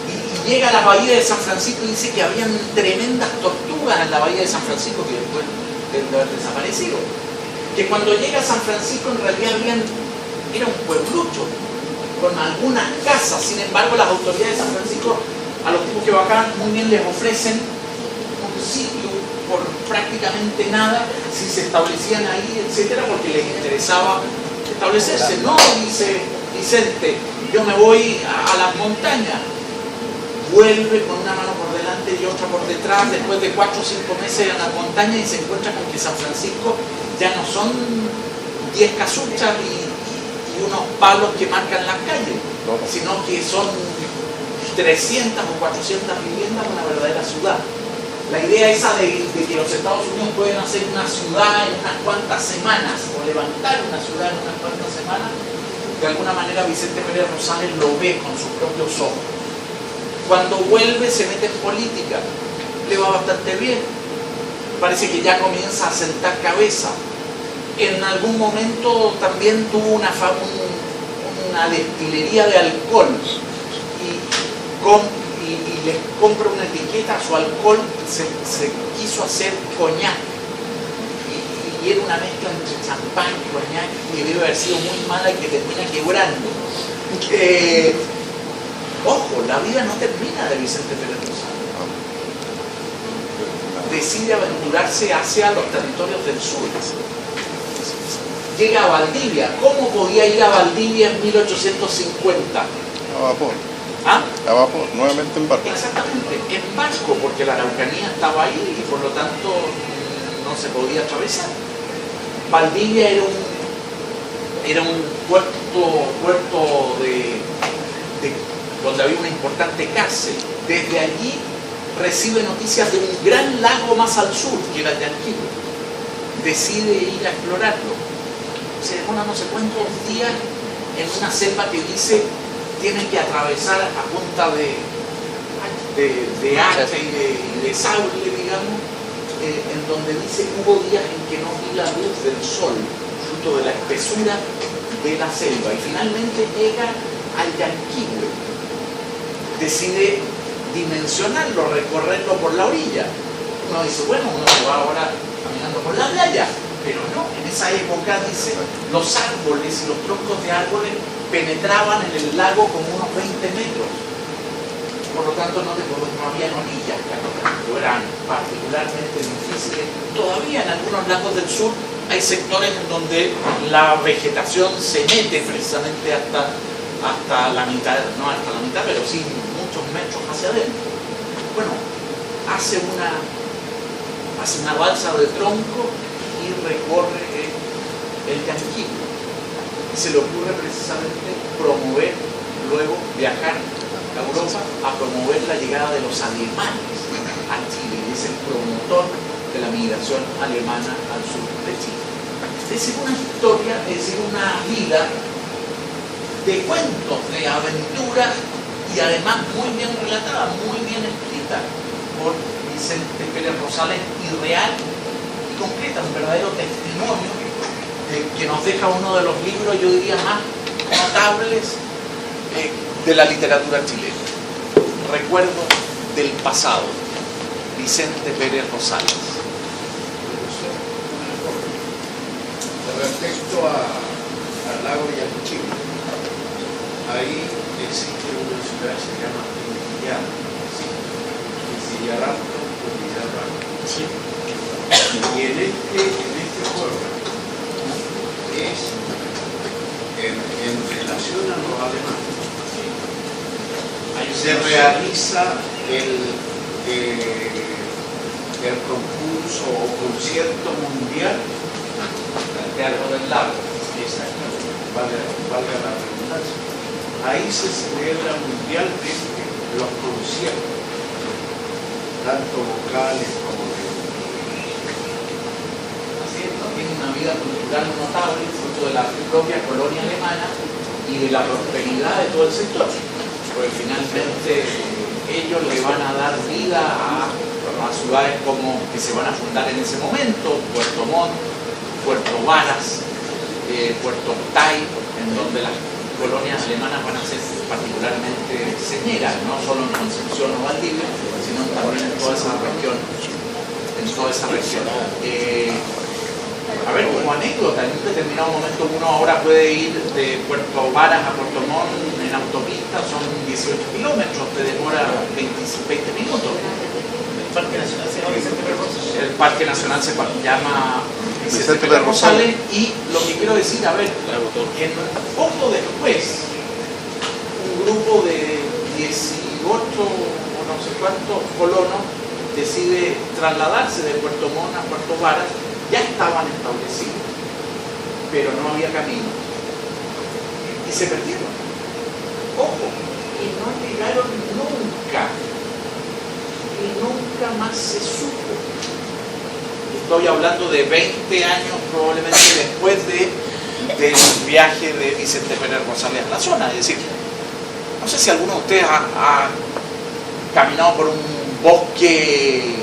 y llega a la bahía de San Francisco y dice que habían tremendas tortugas en la bahía de San Francisco que después deben de haber desaparecido, que cuando llega a San Francisco en realidad era un pueblucho con algunas casas. Sin embargo, las autoridades de San Francisco a los tipos que bajaban muy bien les ofrecen un sitio por prácticamente nada si se establecían ahí, etcétera, porque les interesaba establecerse. No, dice Vicente, yo me voy a las montañas. Vuelve con una mano por delante y otra por detrás después de 4 o 5 meses en las montañas y se encuentra con que San Francisco ya no son 10 casuchas y unos palos que marcan las calles, sino que son 300 o 400 viviendas, una verdadera ciudad. La idea esa de que los Estados Unidos pueden hacer una ciudad en unas cuantas semanas o levantar una ciudad en unas cuantas semanas, de alguna manera Vicente Pérez Rosales lo ve con sus propios ojos. Cuando vuelve se mete en política, le va bastante bien, parece que ya comienza a sentar cabeza. En algún momento también tuvo una destilería de alcohol y le compra una etiqueta a su alcohol, se quiso hacer coñac y era una mezcla entre champán y coñac que debe haber sido muy mala y que termina quebrando. Ojo, la vida no termina de Vicente Pérez Rosales. Decide aventurarse hacia los territorios del sur. Llega a Valdivia. ¿Cómo podía ir a Valdivia en 1850? A vapor. ¿Ah? A vapor, nuevamente en barco. Exactamente, en barco, porque la Araucanía estaba ahí y por lo tanto no se podía atravesar. Valdivia era un puerto donde había una importante cárcel. Desde allí recibe noticias de un gran lago más al sur, que era el de Yanquihue. Decide ir a explorarlo. Se demora no sé cuántos días en una selva que dice tienen que atravesar a punta de hacha y de sable, digamos, en donde dice hubo días en que no vi la luz del sol, fruto de la espesura de la selva, y finalmente llega al Yanquihue. Decide dimensionarlo, recorrerlo por la orilla. Uno dice, bueno, uno se va ahora caminando por la playa, pero no, en esa época, dice, los árboles y los troncos de árboles penetraban en el lago como unos 20 metros. Por lo tanto, no había orillas, eran particularmente difíciles. Todavía en algunos lagos del sur hay sectores en donde la vegetación se mete precisamente hasta la mitad, no hasta la mitad, pero sí muchos metros hacia adentro. Bueno, hace una balsa de tronco y recorre el Yanquihue. Y se le ocurre precisamente luego viajar a Europa a promover la llegada de los alemanes a Chile. Y es el promotor de la migración alemana al sur de Chile. Es decir, una historia, es decir, una vida de cuentos, de aventuras y además muy bien relatada, muy bien escrita por Vicente Pérez Rosales, y real y concreta, un verdadero testimonio que nos deja uno de los libros, yo diría, más notables de la literatura chilena. Recuerdo del pasado, Vicente Pérez Rosales. Respecto al lago de Yacuchillo, ahí existe una ciudad que se llama Villar, Villaralto o Villaralto. Sí. Y en este pueblo en relación a los alemanes, se realiza el concurso o concierto mundial De algo del lago. Exactamente, valga la redundancia. Ahí se celebra mundialmente los conciertos, tanto vocales como de... Así es, ¿no? Tiene una vida cultural notable, fruto de la propia colonia alemana y de la prosperidad de todo el sector. Porque finalmente ellos le van a dar vida a ciudades como que se van a fundar en ese momento, Puerto Montt, Puerto Varas, Puerto Octay, en donde las colonias alemanas van a ser particularmente señeras, no solo en Concepción o Valdivia, sino también en toda esa región. A ver, como anécdota, en un determinado momento uno ahora puede ir de Puerto Varas a Puerto Montt en autopista, son 18 kilómetros, te demora 20 minutos. El Parque Nacional se llama Vicente Pérez Rosales. El Parque Nacional se llama Vicente Pérez Rosales, y lo que quiero decir, a ver, en poco después, un grupo de 18 o no sé cuántos colonos decide trasladarse de Puerto Montt a Puerto Varas. Ya estaban establecidos, pero no había camino y se perdieron. Ojo, y no llegaron nunca, y nunca más se supo. Estoy hablando de 20 años probablemente después del viaje de Vicente Pérez Rosales a la zona. Es decir, no sé si alguno de ustedes ha caminado por un bosque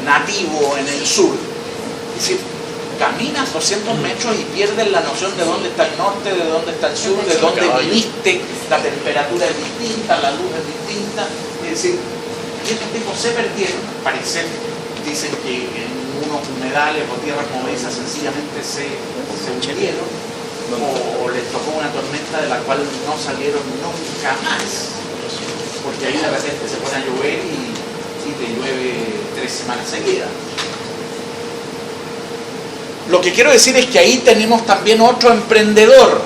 nativo en el sur. Es decir, caminas 200 metros y pierdes la noción de dónde está el norte, de dónde está el sur, de dónde viniste, la temperatura es distinta, la luz es distinta. Es decir, y estos tipos se perdieron, al parecer, dicen que en unos humedales o tierras movedizas sencillamente se hundieron, o les tocó una tormenta de la cual no salieron nunca más, porque ahí de repente se pone a llover y te llueve 3 semanas seguidas. Lo que quiero decir es que ahí tenemos también otro emprendedor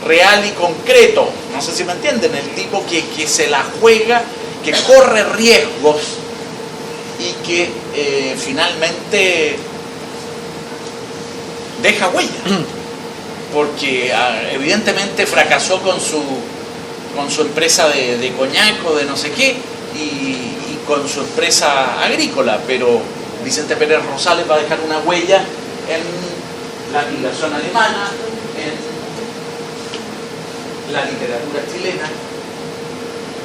real y concreto, no sé si me entienden, el tipo que se la juega, que corre riesgos y que finalmente deja huella, porque evidentemente fracasó con su empresa de coñac o de no sé qué y con su empresa agrícola, pero Vicente Pérez Rosales va a dejar una huella en la migración alemana, en la literatura chilena,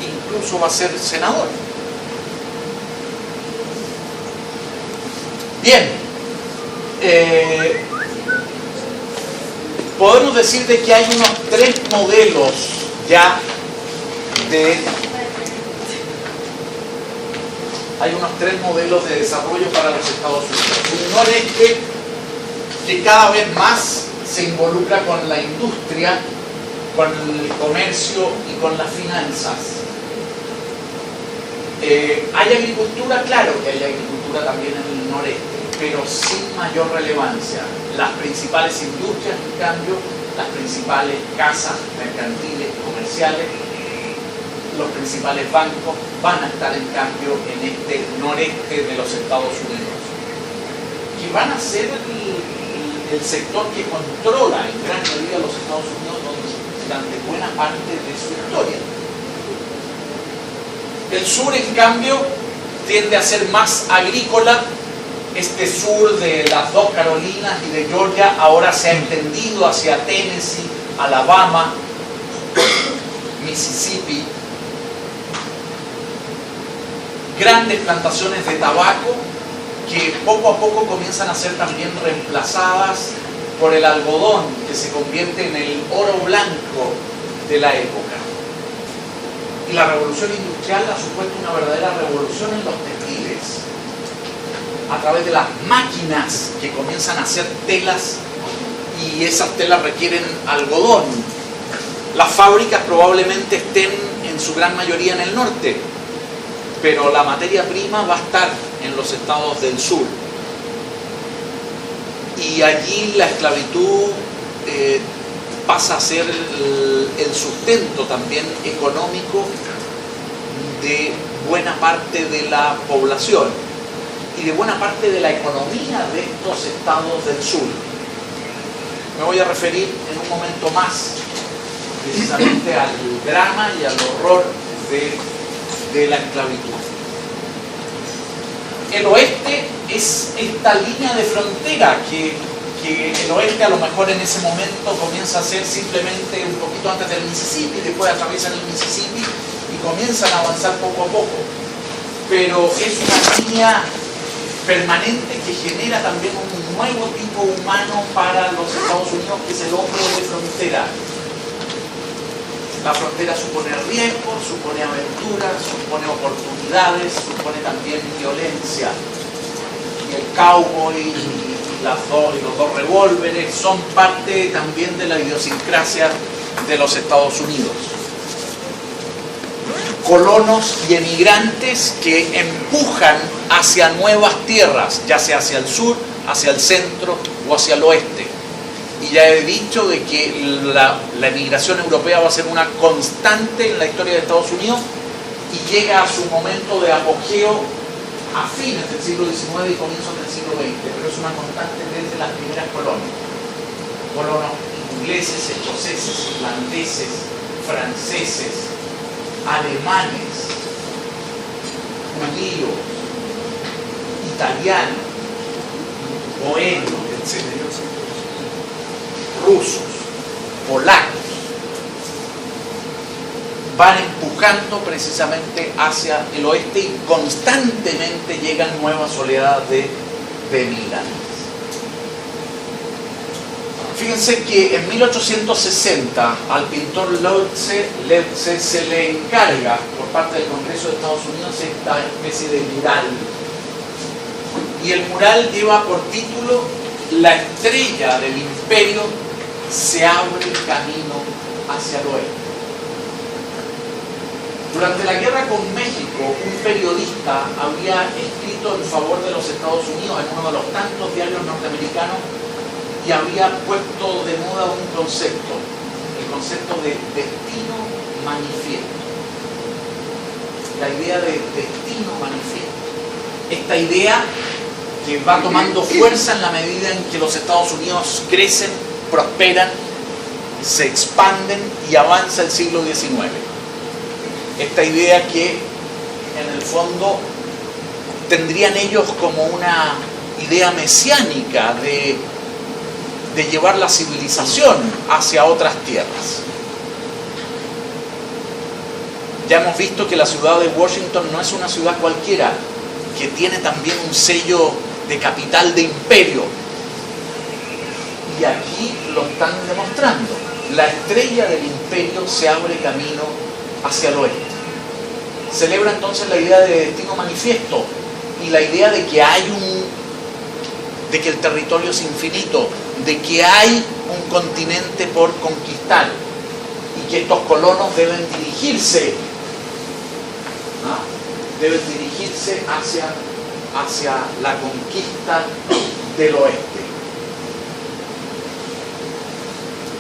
incluso va a ser senador. Bien, podemos decir de que hay unos 3 modelos ya hay unos 3 modelos de desarrollo para los Estados Unidos. Un noreste que cada vez más se involucra con la industria, con el comercio y con las finanzas. ¿Hay agricultura? Claro que hay agricultura también en el noreste, pero sin mayor relevancia. Las principales industrias, en cambio, las principales casas mercantiles, comerciales, los principales bancos van a estar en cambio en este noreste de los Estados Unidos, que van a ser el sector que controla en gran medida los Estados Unidos durante buena parte de su historia. El sur, en cambio, tiende a ser más agrícola Este sur de las dos Carolinas y de Georgia ahora se ha extendido hacia Tennessee, Alabama, Mississippi. Grandes plantaciones de tabaco que poco a poco comienzan a ser también reemplazadas por el algodón, que se convierte en el oro blanco de la época. Y la revolución industrial ha supuesto una verdadera revolución en los textiles, a través de las máquinas que comienzan a hacer telas, y esas telas requieren algodón. Las fábricas probablemente estén en su gran mayoría en el norte, pero la materia prima va a estar en los estados del sur. Y allí la esclavitud pasa a ser el sustento también económico de buena parte de la población y de buena parte de la economía de estos estados del sur. Me voy a referir en un momento más precisamente al drama y al horror de la esclavitud. El oeste es esta línea de frontera que el oeste a lo mejor en ese momento comienza a ser simplemente un poquito antes del Mississippi, después atraviesan el Mississippi y comienzan a avanzar poco a poco. Pero es una línea permanente que genera también un nuevo tipo humano para los Estados Unidos, que es el hombre de frontera. La frontera supone riesgos, supone aventuras, supone oportunidades, supone también violencia. Y el cowboy y los dos revólveres son parte también de la idiosincrasia de los Estados Unidos. Colonos y emigrantes que empujan hacia nuevas tierras, ya sea hacia el sur, hacia el centro o hacia el oeste. Y ya he dicho de que la emigración europea va a ser una constante en la historia de Estados Unidos y llega a su momento de apogeo a fines del siglo XIX y comienzos del siglo XX, pero es una constante desde las primeras colonias. Colonos ingleses, escoceses, irlandeses, franceses, alemanes, judíos, italianos, bohemios, etc. Rusos, polacos, van empujando precisamente hacia el oeste y constantemente llegan nuevas oleadas de emigrantes. Fíjense que en 1860 al pintor Leutze se le encarga por parte del Congreso de Estados Unidos esta especie de mural. Y el mural lleva por título "La estrella del imperio se abre camino hacia el oeste". Durante la guerra con México, un periodista había escrito en favor de los Estados Unidos en uno de los tantos diarios norteamericanos y había puesto de moda un concepto, el concepto de destino manifiesto. La idea de destino manifiesto. Esta idea que va tomando fuerza en la medida en que los Estados Unidos crecen, prosperan, se expanden y avanza el siglo XIX. Esta idea que en el fondo tendrían ellos como una idea mesiánica de llevar la civilización hacia otras tierras. Ya hemos visto que la ciudad de Washington no es una ciudad cualquiera, que tiene también un sello de capital de imperio. Y aquí lo están demostrando. La estrella del imperio se abre camino hacia el oeste. Celebra entonces la idea de destino manifiesto y la idea de que de que el territorio es infinito, de que hay un continente por conquistar y que estos colonos deben dirigirse hacia la conquista del oeste.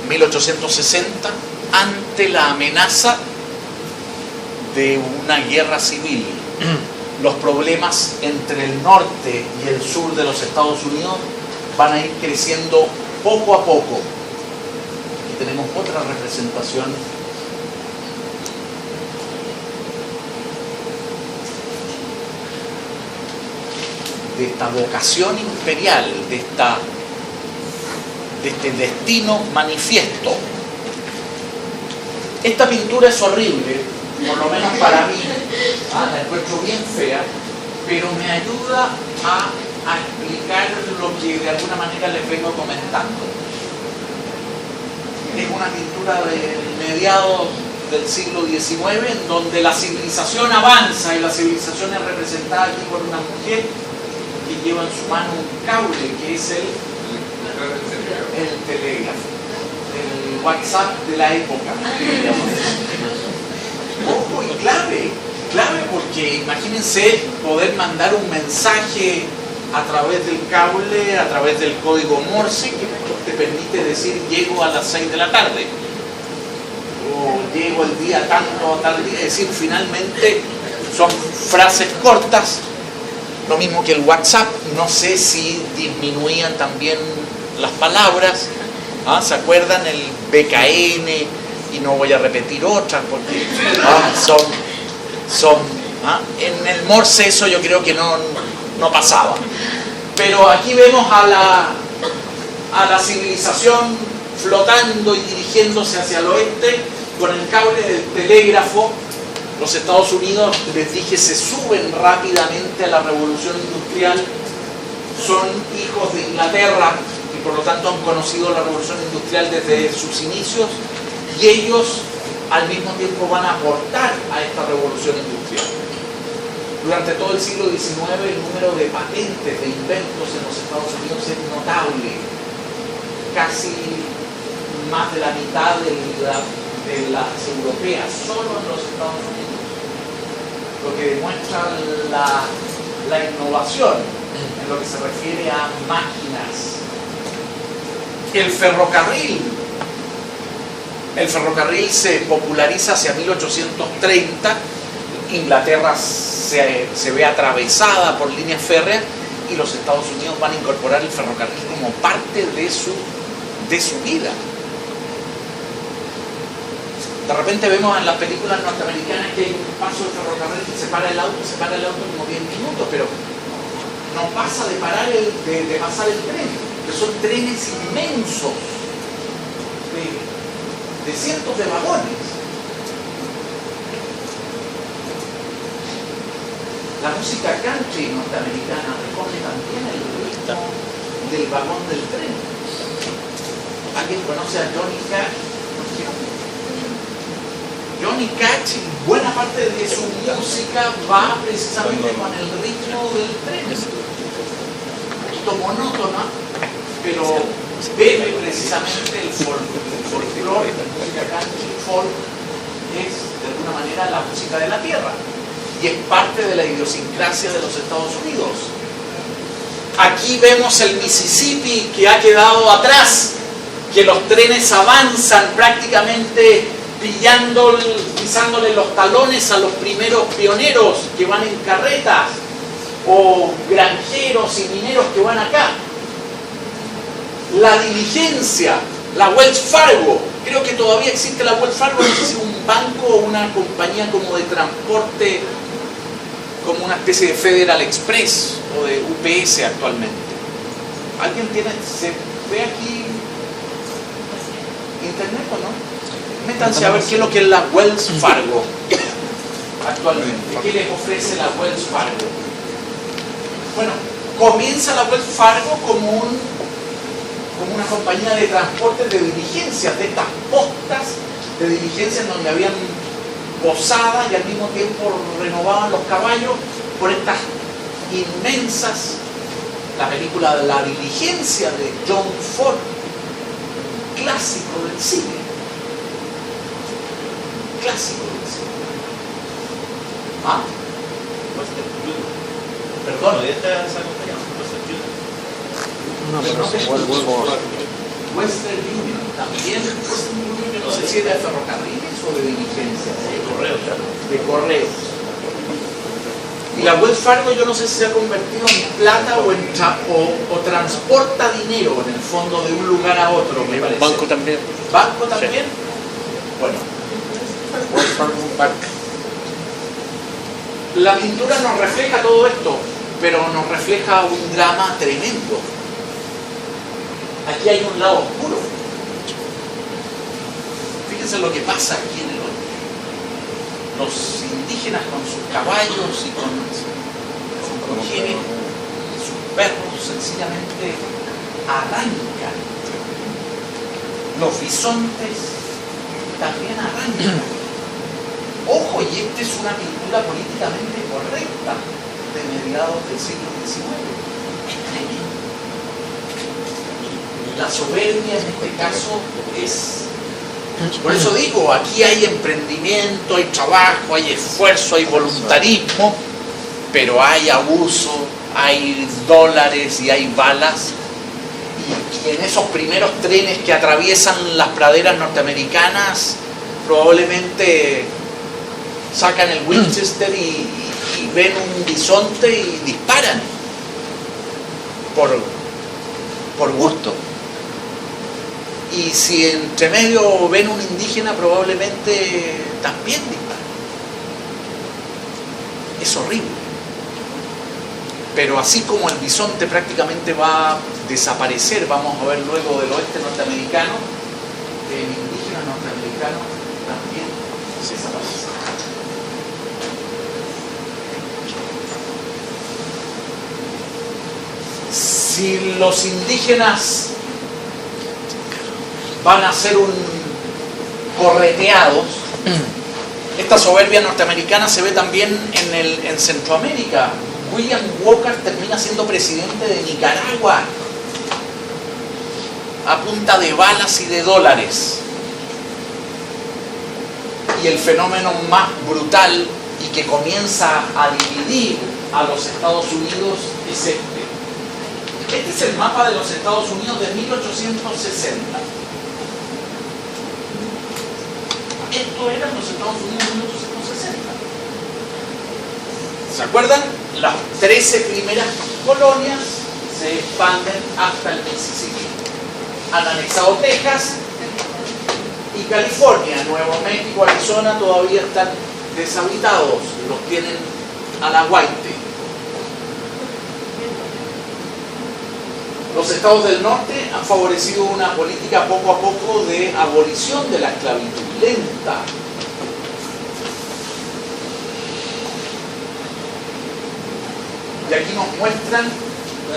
1860, ante la amenaza de una guerra civil, los problemas entre el norte y el sur de los Estados Unidos van a ir creciendo poco a poco. Aquí tenemos otra representación. esta vocación imperial, de este destino manifiesto. Esta pintura es horrible, por lo menos para mí, la encuentro bien fea, pero me ayuda a explicar lo que de alguna manera les vengo comentando. Es una pintura de mediados del siglo XIX, en donde la civilización avanza, y la civilización es representada aquí por una mujer que lleva en su mano un cable, que es el telégrafo, el WhatsApp de la época. Ojo, y clave porque imagínense poder mandar un mensaje a través del cable, a través del código Morse, que te permite decir llego a las 6 de la tarde o llego el día tanto a tal día. Es decir, finalmente son frases cortas, lo mismo que el WhatsApp. No sé si disminuían también las palabras. ¿Se acuerdan? El BKN, y no voy a repetir otras porque en el Morse eso yo creo que no pasaba. Pero aquí vemos a la civilización flotando y dirigiéndose hacia el oeste con el cable del telégrafo. Los Estados Unidos, les dije, se suben rápidamente a la revolución industrial, son hijos de Inglaterra y por lo tanto han conocido la revolución industrial desde sus inicios, y ellos al mismo tiempo van a aportar a esta revolución industrial. Durante todo el siglo XIX el número de patentes, de inventos en los Estados Unidos es notable, casi más de la mitad de las europeas, solo en los Estados Unidos, lo que demuestra la innovación en lo que se refiere a máquinas. El ferrocarril se populariza hacia 1830. Inglaterra se ve atravesada por líneas férreas y los Estados Unidos van a incorporar el ferrocarril como parte de su vida. De repente vemos en las películas norteamericanas que hay un paso de ferrocarril que se para el auto como 10 minutos, pero no pasa de pasar el tren, que son trenes inmensos de cientos de vagones. La música country norteamericana recoge también el ritmo del vagón del tren. ¿Alguien conoce a Johnny Cash? Johnny Cash, buena parte de su música va precisamente con el ritmo del tren. Un poquito monótona, pero bebe precisamente el folclore, la música country, folk, es de alguna manera la música de la tierra. Y es parte de la idiosincrasia de los Estados Unidos. Aquí vemos el Mississippi que ha quedado atrás, que los trenes avanzan prácticamente pisándole los talones a los primeros pioneros que van en carretas, o granjeros y mineros que van acá. La diligencia, la Wells Fargo, creo que todavía existe la Wells Fargo, no sé si un banco o una compañía como de transporte, como una especie de Federal Express o de UPS actualmente. ¿Alguien se ve aquí internet o no? Métanse a ver qué es lo que es la Wells Fargo actualmente. ¿Qué les ofrece la Wells Fargo? Bueno, comienza la Wells Fargo como una compañía de transporte de diligencias, de estas postas de diligencias donde habían posadas y al mismo tiempo renovaban los caballos por estas inmensas. La película La Diligencia de John Ford, clásico del cine. Clásico del cine. ¿Ah? Perdón. No, pero Western Union también. No sé si era de ferrocarriles o de diligencias. De correos. Y la Wells Fargo yo no sé si se ha convertido en plata o transporta dinero en el fondo de un lugar a otro, me parece. Banco también. ¿Banco también? Sí. Bueno. Wells Fargo Bank. La pintura nos refleja todo esto. pero nos refleja un drama tremendo. Aquí hay un lado oscuro. Fíjense lo que pasa aquí en el oeste. Los indígenas con sus caballos y con sus congéneres, sus perros, sencillamente arrancan. Los bisontes también arrancan. Ojo, y esta es una pintura políticamente correcta de mediados del siglo XIX. Es tremendo. La soberbia en este caso es... Por eso digo, aquí hay emprendimiento, hay trabajo, hay esfuerzo, hay voluntarismo, pero hay abuso, hay dólares y hay balas. Y en esos primeros trenes que atraviesan las praderas norteamericanas, probablemente sacan el Winchester y ven un bisonte y disparan por gusto. Y si entre medio ven un indígena, probablemente también disparan. Es horrible. Pero así como el bisonte prácticamente va a desaparecer, vamos a ver luego del oeste norteamericano, el indígena norteamericano también desaparece. Si los indígenas van a ser correteados, esta soberbia norteamericana se ve también en Centroamérica. William Walker termina siendo presidente de Nicaragua a punta de balas y de dólares. Y el fenómeno más brutal y que comienza a dividir a los Estados Unidos es este. Este es el mapa de los Estados Unidos de 1860. Esto eran los Estados Unidos de 1860. ¿Se acuerdan? Las 13 primeras colonias se expanden hasta el Mississippi. Han anexado Texas y California. Nuevo México, Arizona todavía están deshabitados. Los tienen a la guaite. Los estados del norte han favorecido una política poco a poco de abolición de la esclavitud, lenta. Y aquí nos muestran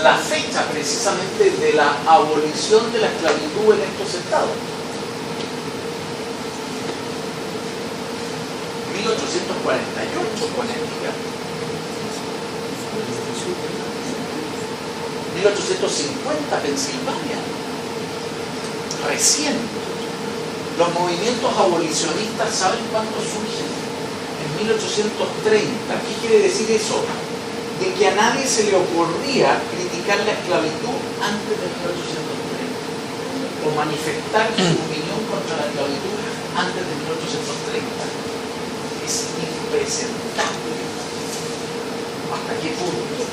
la fecha precisamente de la abolición de la esclavitud en estos estados. 1848, Connecticut. 1850, Pensilvania. Recién. Los movimientos abolicionistas, ¿saben cuándo surgen? En 1830. ¿Qué quiere decir eso? De que a nadie se le ocurría criticar la esclavitud antes de 1830 o manifestar su opinión contra la esclavitud antes de 1830. Es impresentable. ¿Hasta qué punto?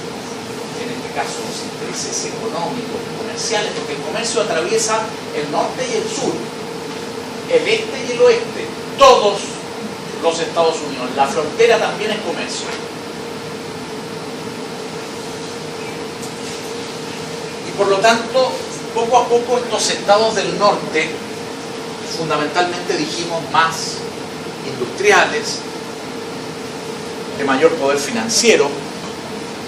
En este caso, los intereses económicos, comerciales, porque el comercio atraviesa el norte y el sur, el este y el oeste, todos los Estados Unidos. La frontera también es comercio. Y por lo tanto, poco a poco estos estados del norte, fundamentalmente dijimos más industriales, de mayor poder financiero,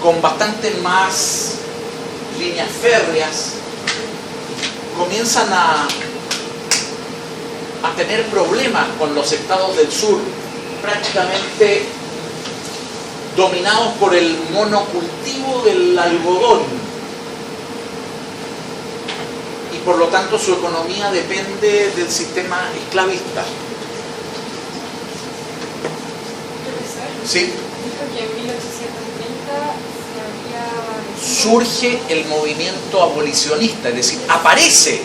con bastante más líneas férreas, comienzan a tener problemas con los estados del sur, prácticamente dominados por el monocultivo del algodón. Y por lo tanto su economía depende del sistema esclavista. Sí. Dijo que en 1830 surge el movimiento abolicionista, es decir, aparece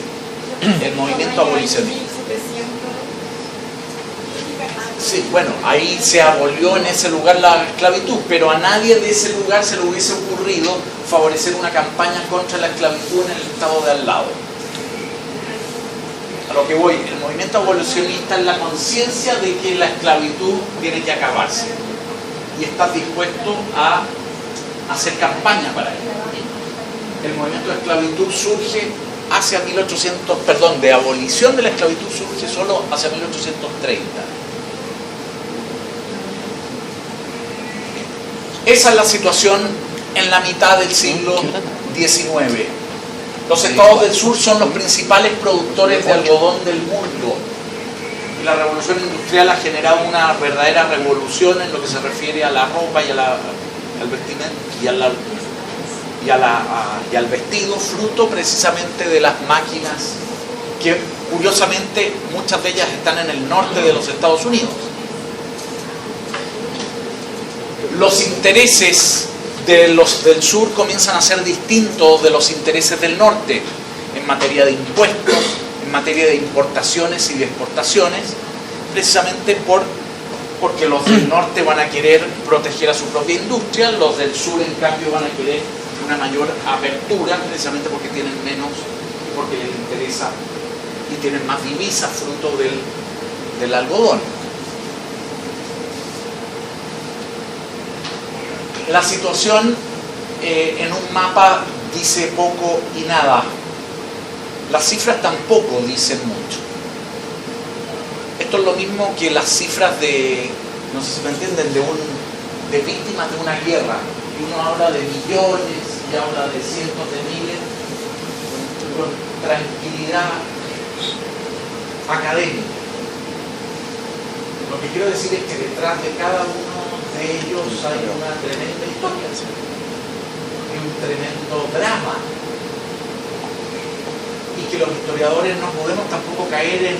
el movimiento abolicionista. Sí, bueno, ahí se abolió en ese lugar la esclavitud, pero a nadie de ese lugar se le hubiese ocurrido favorecer una campaña contra la esclavitud en el estado de al lado. A lo que voy, el movimiento abolicionista es la conciencia de que la esclavitud tiene que acabarse y está dispuesto a hacer campaña para ello. El movimiento de esclavitud surge hacia 1800, perdón, de abolición de la esclavitud surge solo hacia 1830. Esa es la situación en la mitad del siglo XIX. Los estados del sur son los principales productores de algodón del mundo. Y la revolución industrial ha generado una verdadera revolución en lo que se refiere a la ropa y al vestimento y al vestido, fruto precisamente de las máquinas que curiosamente muchas de ellas están en el norte de los Estados Unidos. Los intereses del sur comienzan a ser distintos de los intereses del norte en materia de impuestos, en materia de importaciones y de exportaciones, precisamente porque los del norte van a querer proteger a su propia industria, los del sur en cambio van a querer una mayor apertura, precisamente porque tienen menos, porque les interesa y tienen más divisas fruto del algodón. La situación en un mapa dice poco y nada. Las cifras tampoco dicen mucho. Esto es lo mismo que las cifras de, no sé si me entienden, de víctimas de una guerra. Y uno habla de millones y habla de cientos de miles con tranquilidad académica. Lo que quiero decir es que detrás de cada uno de ellos hay una tremenda historia y un tremendo drama, y que los historiadores no podemos tampoco caer en,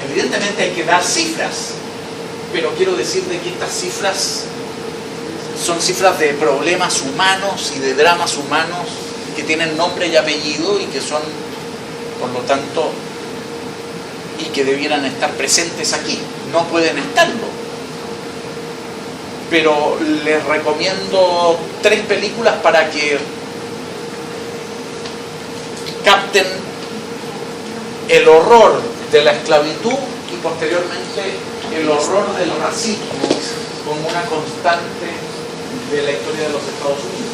evidentemente hay que dar cifras, pero quiero decir de que estas cifras son cifras de problemas humanos y de dramas humanos que tienen nombre y apellido y que son, por lo tanto, y que debieran estar presentes aquí. No pueden estarlo. Pero les recomiendo 3 películas para que capten el horror de la esclavitud y posteriormente el horror del racismo como una constante de la historia de los Estados Unidos.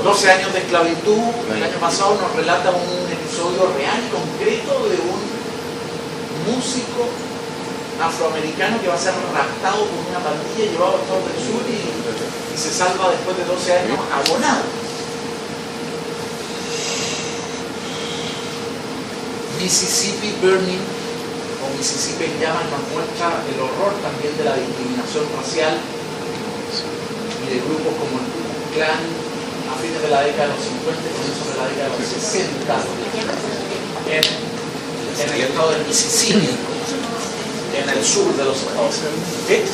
12 años de esclavitud, el año pasado nos relata un episodio real, concreto, de un músico afroamericano que va a ser raptado por una pandilla, llevado a Estados del Sur y se salva después de 12 años abonado. Mississippi Burning o Mississippi en llamas nos muestra el horror también de la discriminación racial y de grupos como el Ku Klux Klan a fines de la década de los 50 y comienzos de la década de los 60 en el estado de Mississippi, en el sur de los Estados Unidos. ¿Qué?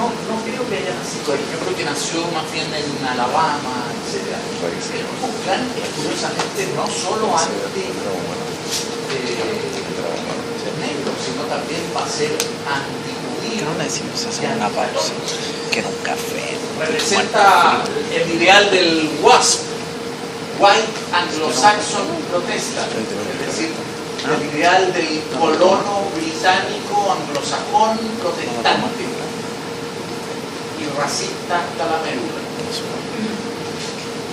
No creo que haya nacido ahí, yo creo que nació más bien en Alabama, etc. El Ku Klux Klan es curiosamente no solo negro, sino también va a ser antijudío. ¿Qué no decimos hacer una pausa? Quiero un café. Representa el ideal del WASP, White Anglo-Saxon Protestant, es decir, el ideal del colono británico anglosajón protestante y racista hasta la médula.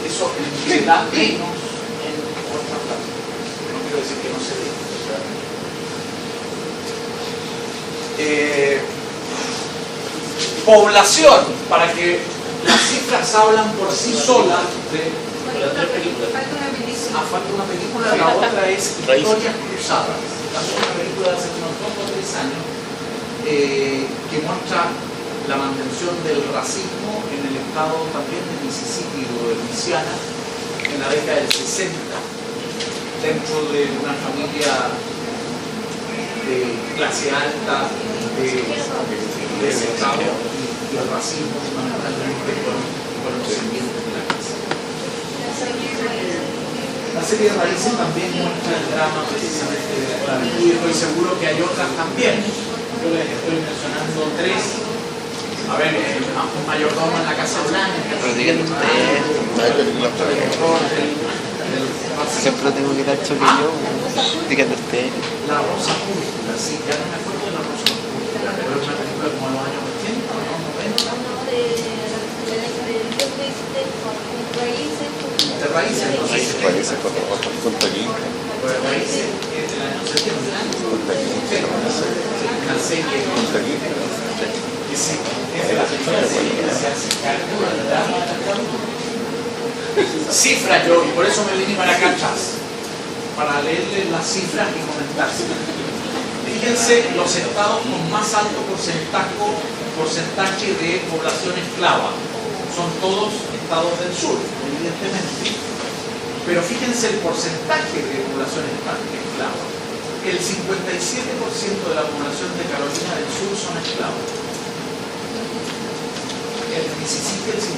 Eso se da menos en otras partes. No quiero decir que no se dé. Población, para que las cifras hablan por sí solas de... falta una película, la otra es Historias Cruzadas. La segunda película de hace unos 2 o 3 años que muestra la mantención del racismo en el estado también de Mississippi o de Luisiana en la década del 60 dentro de una familia de clase alta de ese estado y el racismo fundamentalmente con los sirvientes de la casa. La serie de Raíces también muestra el drama precisamente de la esclavitud y estoy seguro que hay otras también. Yo les estoy mencionando 3. A ver, un mayordomo en la Casa Blanca. Siempre tengo que dar choquillo. Dígate usted. La Rosa Púrpura, sí, ya no me acuerdo de La Rosa Púrpura, pero es una película como en los años 80 o 90. raíces, no sé. Raíces con otros Punta Quinta. Raíces es del año 70. Punta Quinta, no sé. Una serie Punta Quinta. que sí, es de la primera serie que se hace cargo del drama. Cifras yo, y por eso me vine para acá atrás, para leerles las cifras y comentarse. Fíjense los estados con más alto porcentaje de población esclava. Son todos estados del sur, evidentemente. Pero fíjense el porcentaje de población esclava. El 57% de la población de Carolina del Sur son esclavos. En Mississippi el 55%.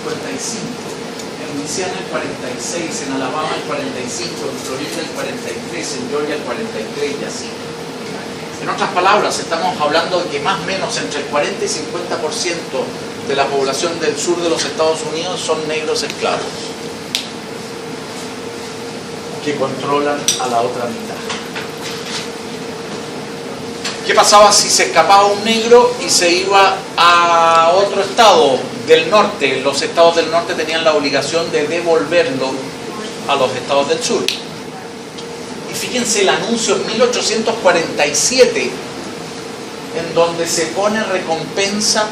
En Luisiana el 46%, en Alabama el 45%, en Florida el 43%, en Georgia el 43% y así. En otras palabras, estamos hablando de que más o menos entre el 40 y 50% de la población del sur de los Estados Unidos son negros esclavos que controlan a la otra mitad. ¿Qué pasaba si se escapaba un negro y se iba a otro estado del norte? Los estados del norte tenían la obligación de devolverlo a los estados del sur. Y fíjense el anuncio en 1847, en donde se pone recompensa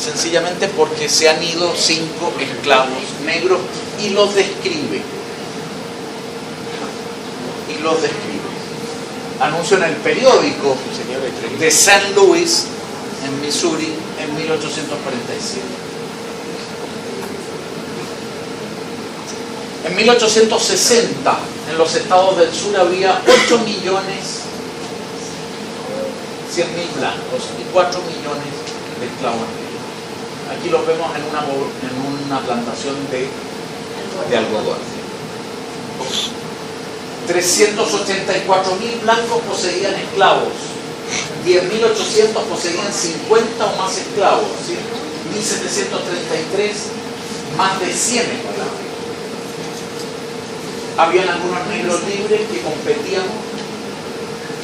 sencillamente porque se han ido 5 esclavos negros, y los describe. Anuncio en el periódico de St. Louis, en Missouri, en 1847. En 1860, en los estados del sur había 8.100.000 blancos y 4 millones de esclavos negros. Aquí los vemos en una plantación de algodón. 384.000 blancos poseían esclavos, 10.800 poseían 50 o más esclavos, ¿sí? 1.733 más de 100 esclavos. Habían algunos negros libres que competían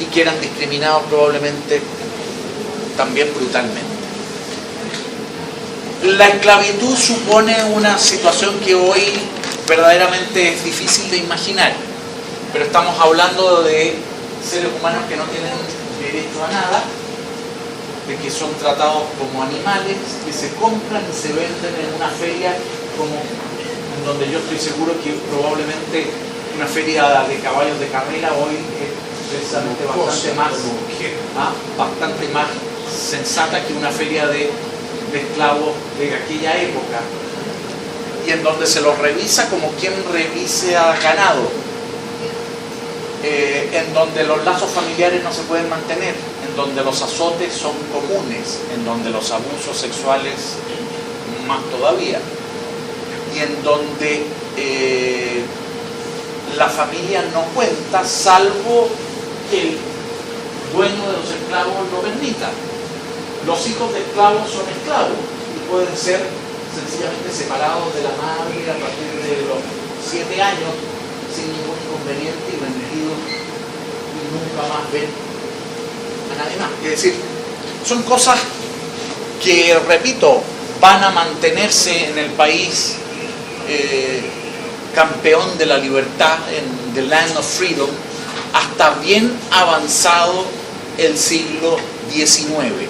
y que eran discriminados probablemente también brutalmente. La esclavitud supone una situación que hoy verdaderamente es difícil de imaginar, pero estamos hablando de seres humanos que no tienen derecho a nada, de que son tratados como animales, que se compran y se venden en una feria como en donde yo estoy seguro que probablemente una feria de caballos de carrera hoy es precisamente bastante más sensata que una feria de esclavos de aquella época, y en donde se los revisa como quien revisa ganado, en donde los lazos familiares no se pueden mantener, en donde los azotes son comunes, en donde los abusos sexuales más todavía, y en donde la familia no cuenta salvo que el dueño de los esclavos lo permita. Los hijos de esclavos son esclavos y pueden ser sencillamente separados de la madre a partir de los 7 años sin ningún inconveniente y vendidos y nunca más ven a nadie más. Es decir, son cosas que, repito, van a mantenerse en el país campeón de la libertad, en The Land of Freedom, hasta bien avanzado el siglo XIX.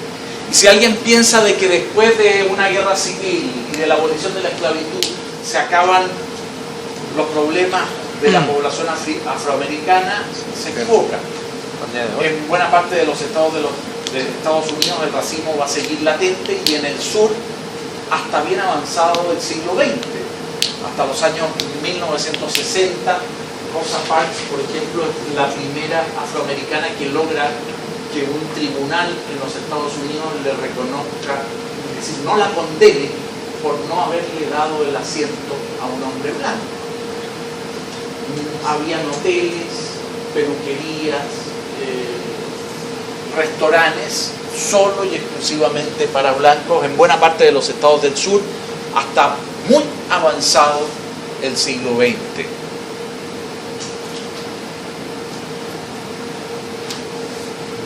Y si alguien piensa de que después de una guerra civil y de la abolición de la esclavitud se acaban los problemas de la población afroamericana, se equivoca. En buena parte de los estados de Estados Unidos el racismo va a seguir latente, y en el sur hasta bien avanzado el siglo XX, hasta los años 1960. Rosa Parks, por ejemplo, es la primera afroamericana que logra que un tribunal en los Estados Unidos le reconozca, es decir, no la condene por no haberle dado el asiento a un hombre blanco. Habían hoteles, peluquerías, restaurantes solo y exclusivamente para blancos en buena parte de los estados del sur hasta muy avanzado el siglo XX.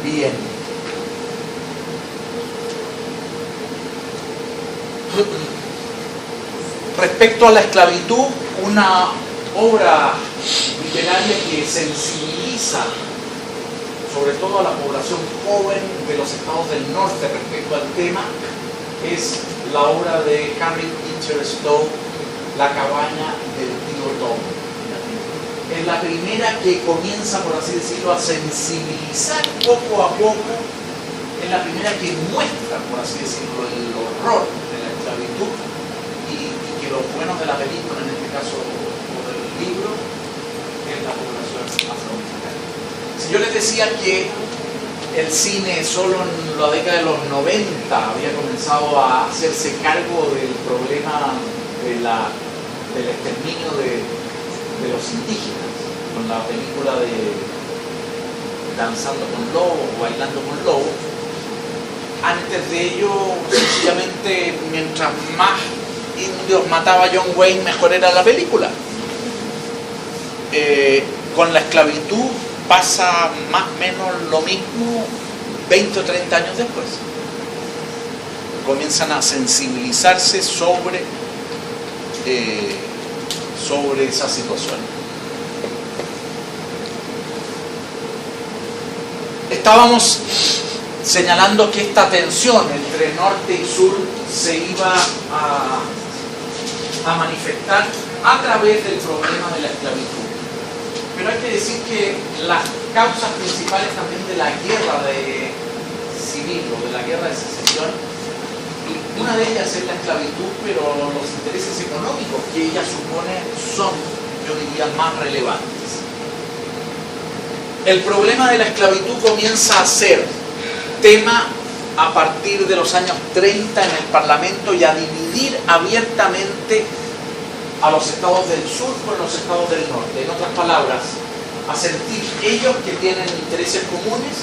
Bien. Respecto a la esclavitud, una obra literaria que sensibiliza sobre todo a la población joven de los estados del norte respecto al tema es la obra de Harry Beecher Stowe, La cabaña del tío Tom. Es la primera que comienza, por así decirlo, a sensibilizar poco a poco, es la primera que muestra, por así decirlo, el horror de la esclavitud y que los buenos de la película, en este caso o del libro, es la población afroamericana. Si yo les decía que el cine solo en la década de los 90 había comenzado a hacerse cargo del problema del exterminio de los indígenas, con la película de Danzando con Lobos o Bailando con Lobos, antes de ello, sencillamente, mientras más indios mataba John Wayne, mejor era la película. Con la esclavitud pasa más o menos lo mismo 20 o 30 años después. Comienzan a sensibilizarse sobre esa situación. Estábamos señalando que esta tensión entre norte y sur se iba a manifestar a través del problema de la esclavitud. Pero hay que decir que las causas principales también de la guerra civil o de la guerra de secesión, una de ellas es la esclavitud, pero los intereses económicos que ella supone son, yo diría, más relevantes. El problema de la esclavitud comienza a ser tema a partir de los años 30 en el Parlamento y a dividir abiertamente a los estados del sur con los estados del norte. En otras palabras, a sentir ellos que tienen intereses comunes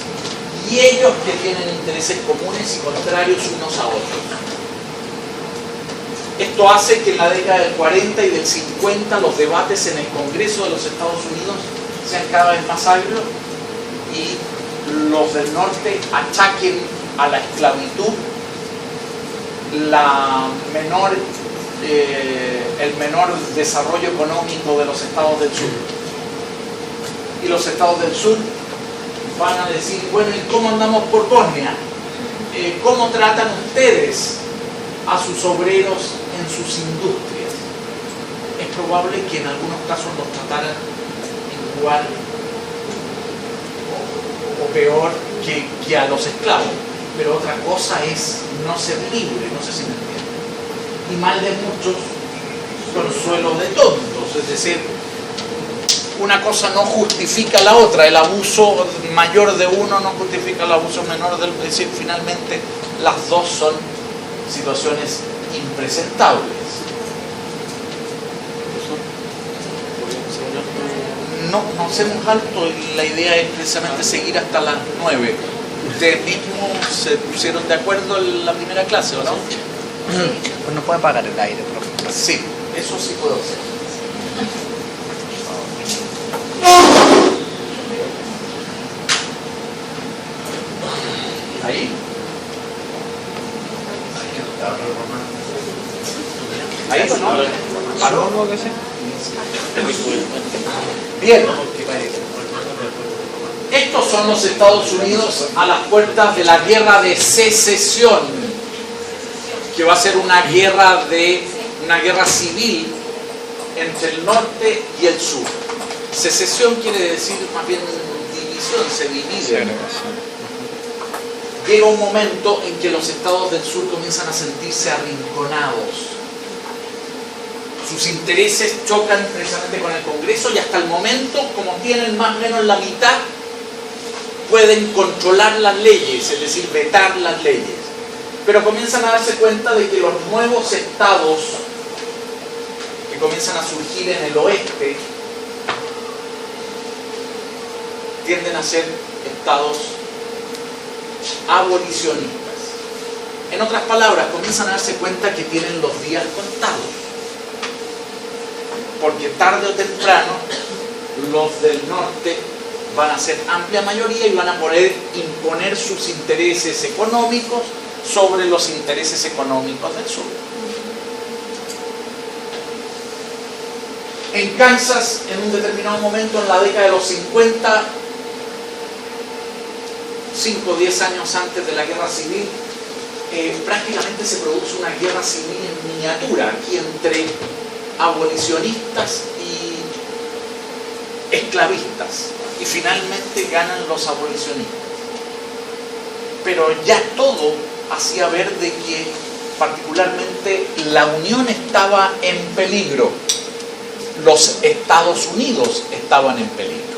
y ellos que tienen intereses comunes y contrarios unos a otros. Esto hace que en la década del 40 y del 50 los debates en el Congreso de los Estados Unidos sean cada vez más agrios y los del norte achaquen a la esclavitud el menor desarrollo económico de los estados del sur. Y los estados del sur van a decir, bueno, ¿y cómo andamos por Bosnia? ¿Cómo tratan ustedes a sus obreros en sus industrias? Es probable que en algunos casos los trataran igual o peor que a los esclavos, pero otra cosa es no ser libre, no sé si me entienden. Y mal de muchos, consuelo de tontos, es decir, una cosa no justifica la otra, el abuso mayor de uno no justifica el abuso menor del otro, es decir, finalmente las dos son situaciones impresentables. No hacemos alto y la idea es precisamente seguir hasta las 9. Ustedes mismos se pusieron de acuerdo en la primera clase, ¿o no? Pues no puede apagar el aire, profe. Sí, eso sí puedo hacer. ¿Ahí? ¿Ahí o no? ¿Paró? Bien. Estos son los Estados Unidos a las puertas de la guerra de secesión, que va a ser una guerra civil entre el norte y el sur. Secesión quiere decir más bien división, se divide. Llega un momento en que los estados del sur comienzan a sentirse arrinconados. Sus intereses chocan precisamente con el Congreso y hasta el momento, como tienen más o menos la mitad, pueden controlar las leyes, es decir, vetar las leyes. Pero comienzan a darse cuenta de que los nuevos estados que comienzan a surgir en el oeste tienden a ser estados abolicionistas. En otras palabras, comienzan a darse cuenta que tienen los días contados, porque tarde o temprano los del norte van a ser amplia mayoría y van a poder imponer sus intereses económicos sobre los intereses económicos del sur. En Kansas, en un determinado momento, en la década de los 50, 5 o 10 años antes de la guerra civil, prácticamente se produce una guerra civil en miniatura aquí entre abolicionistas y esclavistas, y finalmente ganan los abolicionistas. Pero ya todo hacía ver de que particularmente la Unión estaba en peligro, los Estados Unidos estaban en peligro,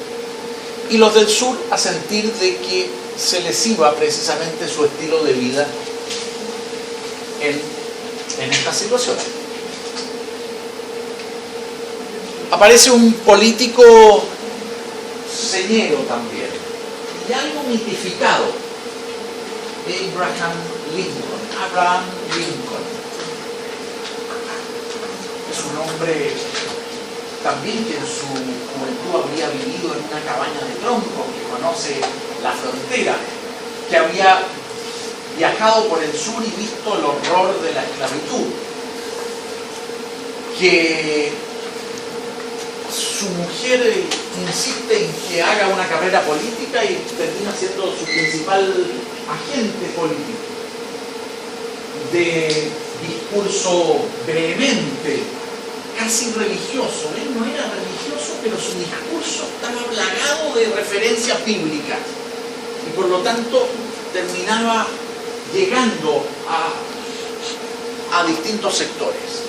y los del sur a sentir de que se les iba precisamente su estilo de vida en esta situación. Aparece un político señero también, y algo mitificado, Abraham Lincoln. Es un hombre también que en su juventud había vivido en una cabaña de tronco, que conoce la frontera, que había viajado por el sur y visto el horror de la esclavitud, que su mujer insiste en que haga una carrera política y termina siendo su principal agente político, de discurso vehemente, casi religioso. Él no era religioso, pero su discurso estaba plagado de referencias bíblicas y por lo tanto terminaba llegando a distintos sectores.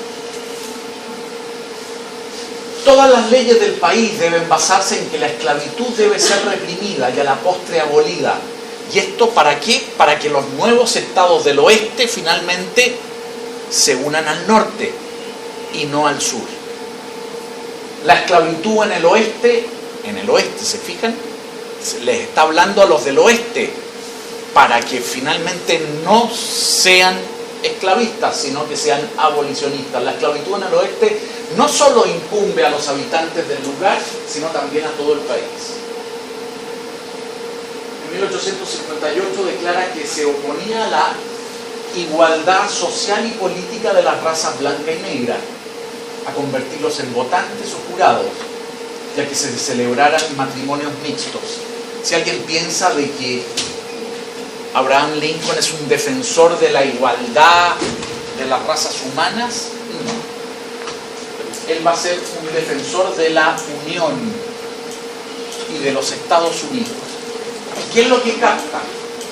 Todas las leyes del país deben basarse en que la esclavitud debe ser reprimida y a la postre abolida. ¿Y esto para qué? Para que los nuevos estados del oeste finalmente se unan al norte y no al sur. La esclavitud en el oeste, ¿se fijan? Les está hablando a los del oeste para que finalmente no sean esclavistas, sino que sean abolicionistas. La esclavitud en el oeste no solo incumbe a los habitantes del lugar, sino también a todo el país. En 1858 declara que se oponía a la igualdad social y política de las razas blanca y negra, a convertirlos en votantes o jurados, ya que se celebraran matrimonios mixtos. Si alguien piensa de que Abraham Lincoln es un defensor de la igualdad de las razas humanas, no. Él va a ser un defensor de la unión y de los Estados Unidos. ¿Qué es lo que capta?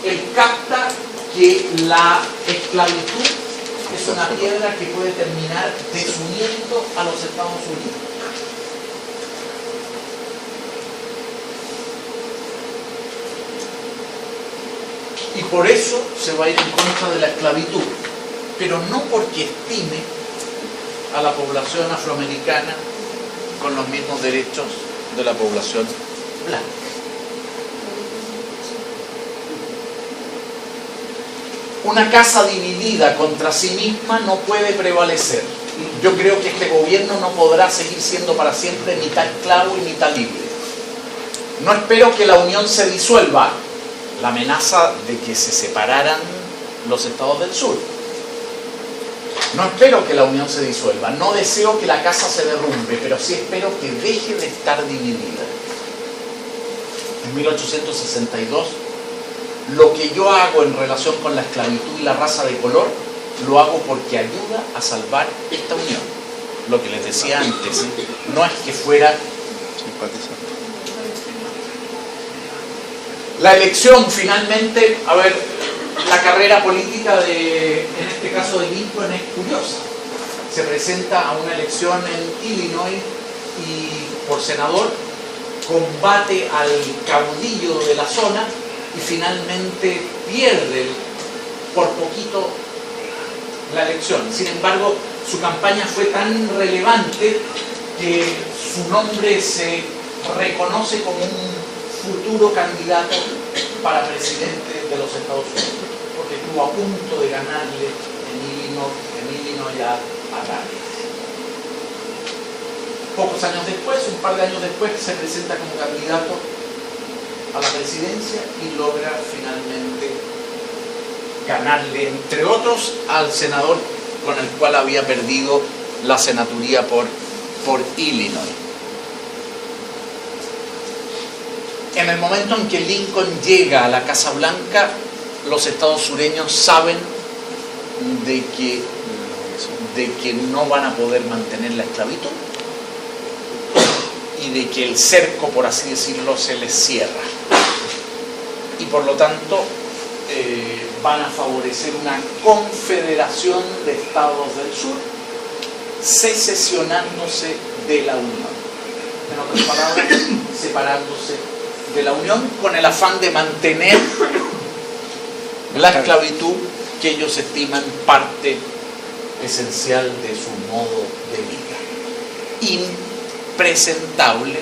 Él capta que la esclavitud es una piedra que puede terminar desuniendo a los Estados Unidos. Y por eso se va a ir en contra de la esclavitud, pero no porque estime a la población afroamericana con los mismos derechos de la población blanca. Una casa dividida contra sí misma no puede prevalecer. Yo creo que este gobierno no podrá seguir siendo para siempre mitad esclavo y mitad libre. No espero que la Unión se disuelva. La amenaza de que se separaran los estados del sur. No espero que la Unión se disuelva. No deseo que la casa se derrumbe, pero sí espero que deje de estar dividida. En 1862, lo que yo hago en relación con la esclavitud y la raza de color, lo hago porque ayuda a salvar esta unión. Lo que les decía antes, no es que fuera Simpatizante. la elección finalmente, a ver, la carrera política en este caso de Lincoln es curiosa. Se presenta a una elección en Illinois y por senador combate al caudillo de la zona y finalmente pierde por poquito la elección. Sin embargo, su campaña fue tan relevante que su nombre se reconoce como un futuro candidato para presidente de los Estados Unidos, porque estuvo a punto de ganarle en Illinois a Gales. Pocos años después, un par de años después, se presenta como candidato a la presidencia y logra finalmente ganarle, entre otros, al senador con el cual había perdido la senaturía por por Illinois. En el momento en que Lincoln llega a la Casa Blanca, los estados sureños saben de que no van a poder mantener la esclavitud y de que el cerco, por así decirlo, se les cierra. Y por lo tanto van a favorecer una confederación de estados del sur, secesionándose de la Unión. En otras palabras, separándose de la Unión con el afán de mantener la esclavitud que ellos estiman parte esencial de su modo de vida, impresentable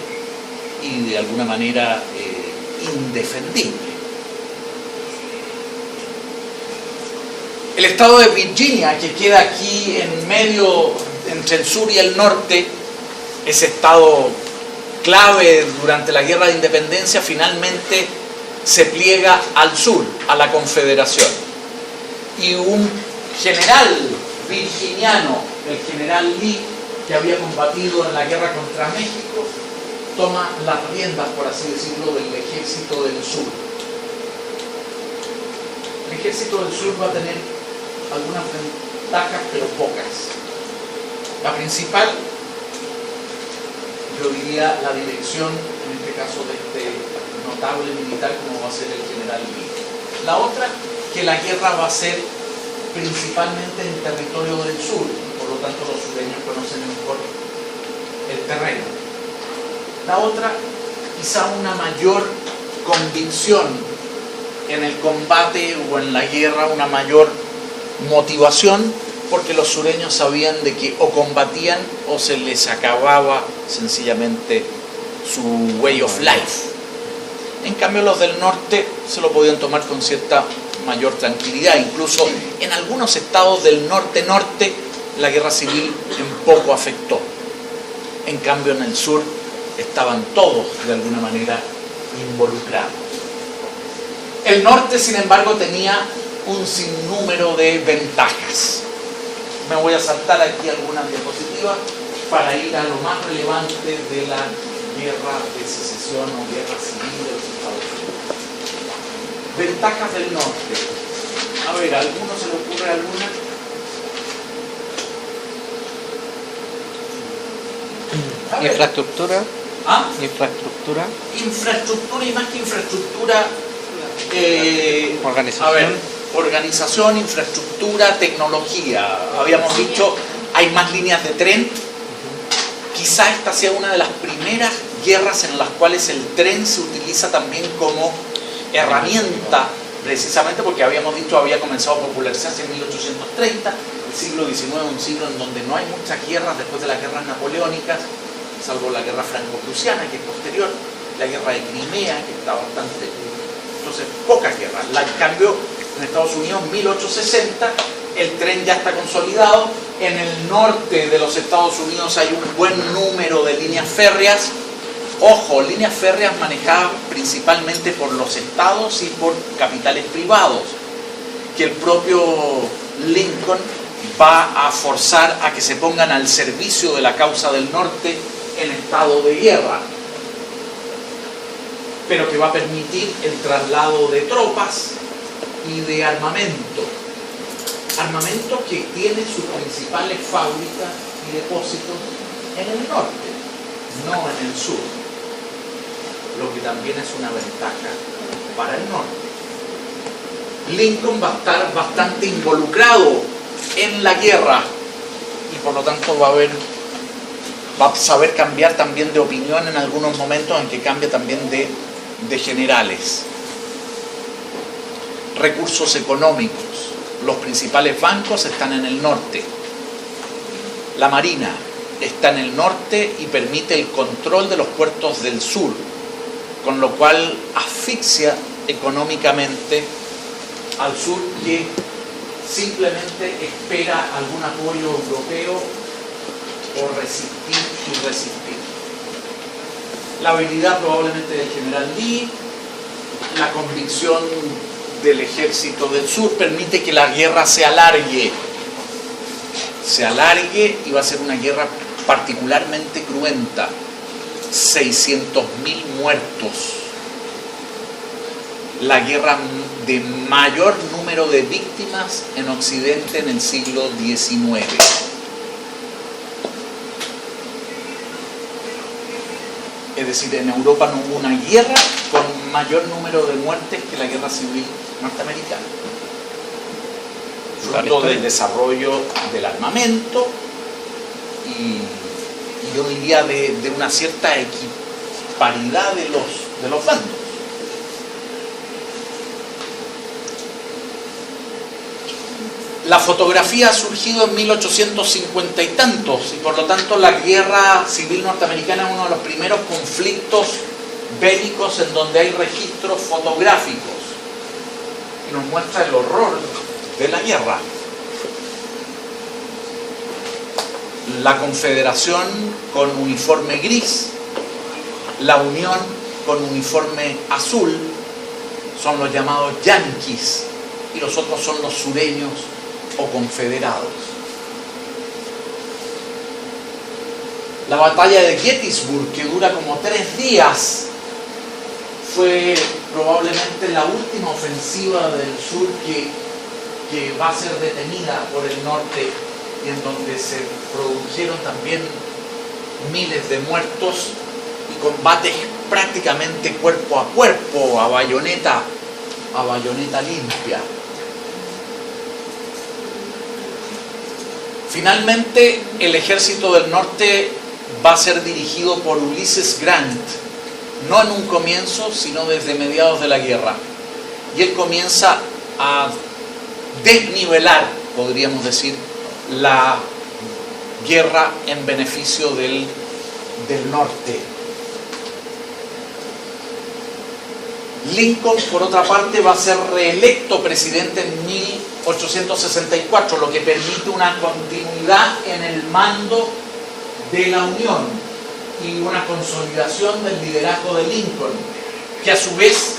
y de alguna manera indefendible. El estado de Virginia, que queda aquí en medio entre el sur y el norte, ese estado clave durante la Guerra de Independencia, finalmente se pliega al sur, a la Confederación. Y un general virginiano, el general Lee, que había combatido en la guerra contra México, toma las riendas, por así decirlo, del ejército del sur. El ejército del sur va a tener algunas ventajas, pero pocas. La principal, yo diría, la dirección, en este caso, de este notable militar como va a ser el general Lee. La otra, que la guerra va a ser principalmente en territorio del sur, por lo tanto los sureños conocen mejor el terreno. La otra, quizá una mayor convicción en el combate o en la guerra, una mayor motivación, porque los sureños sabían de que o combatían o se les acababa sencillamente su way of life. En cambio los del norte se lo podían tomar con cierta mayor tranquilidad. Incluso en algunos estados del norte la guerra civil en poco afectó. En cambio en el sur estaban todos de alguna manera involucrados. El norte, sin embargo, tenía un sinnúmero de ventajas. Me voy a saltar aquí algunas diapositivas para ir a lo más relevante de la guerra de secesión o guerra civil de los Estados Unidos. Ventajas del norte. A ver, ¿a alguno se le ocurre alguna? Infraestructura. ¿Ah? Infraestructura. Infraestructura, y más que infraestructura, Organización. A ver, organización, infraestructura, tecnología. Habíamos dicho, hay más líneas de tren. Quizá esta sea una de las primeras guerras en las cuales el tren se utiliza también como herramienta, precisamente porque habíamos dicho había comenzado a popularizarse en 1830, el siglo XIX, un siglo en donde no hay muchas guerras después de las guerras napoleónicas, salvo la guerra franco-prusiana, que es posterior, la guerra de Crimea, que está bastante... Entonces, pocas guerras. En cambio, en Estados Unidos, 1860, el tren ya está consolidado. En el norte de los Estados Unidos hay un buen número de líneas férreas. Ojo, líneas férreas manejadas principalmente por los estados y por capitales privados, que el propio Lincoln va a forzar a que se pongan al servicio de la causa del norte en estado de guerra, pero que va a permitir el traslado de tropas y de armamento. Armamento que tiene sus principales fábricas y depósitos en el norte, no en el sur, lo que también es una ventaja para el norte. Lincoln va a estar bastante involucrado en la guerra y por lo tanto va a saber cambiar también de opinión en algunos momentos en que cambia también de generales. Recursos económicos. Los principales bancos están en el norte. La Marina está en el norte y permite el control de los puertos del sur, con lo cual asfixia económicamente al sur, que simplemente espera algún apoyo europeo o resistir y resistir. La habilidad probablemente del general Lee, la convicción del ejército del sur permite que la guerra se alargue y va a ser una guerra particularmente cruenta, 600.000 muertos, la guerra de mayor número de víctimas en Occidente en el siglo XIX. Es decir, en Europa no hubo una guerra con mayor número de muertes que la guerra civil norteamericana. Fruto del desarrollo del armamento y yo diría de una cierta equiparidad de los bandos. La fotografía ha surgido en 1850 y tantos, y por lo tanto la guerra civil norteamericana es uno de los primeros conflictos bélicos en donde hay registros fotográficos y nos muestra el horror de la guerra. La Confederación con uniforme gris, la Unión con uniforme azul, son los llamados yanquis, y los otros son los sureños o confederados. La batalla de Gettysburg, que dura como 3 días, fue probablemente la última ofensiva del sur que va a ser detenida por el norte y en donde se produjeron también miles de muertos y combates prácticamente cuerpo a cuerpo, a bayoneta limpia. Finalmente, el ejército del norte va a ser dirigido por Ulysses Grant, no en un comienzo, sino desde mediados de la guerra. Y él comienza a desnivelar, podríamos decir, la guerra en beneficio del norte. Lincoln, por otra parte, va a ser reelecto presidente en 1864, lo que permite una continuidad en el mando de la Unión y una consolidación del liderazgo de Lincoln, que a su vez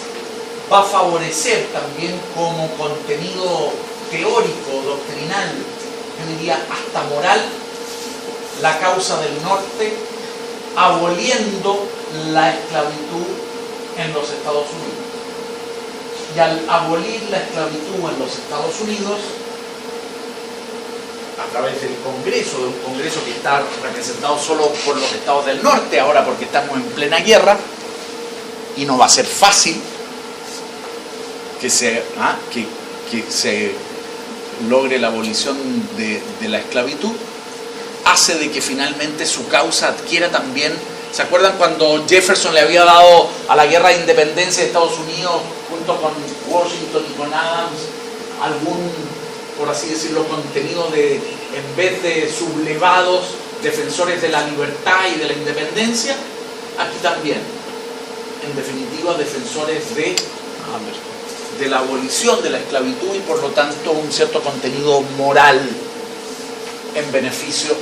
va a favorecer también como contenido teórico, doctrinal, yo diría hasta moral, la causa del norte, aboliendo la esclavitud en los Estados Unidos. Y al abolir la esclavitud en los Estados Unidos, a través del Congreso, de un Congreso que está representado solo por los estados del norte, ahora porque estamos en plena guerra, y no va a ser fácil que se logre la abolición de la esclavitud, hace de que finalmente su causa adquiera también. ¿Se acuerdan cuando Jefferson le había dado a la guerra de independencia de Estados Unidos, junto con Washington y con Adams, algún, por así decirlo, contenido de, en vez de sublevados, defensores de la libertad y de la independencia? Aquí también, en definitiva, defensores de la abolición de la esclavitud y por lo tanto un cierto contenido moral en beneficio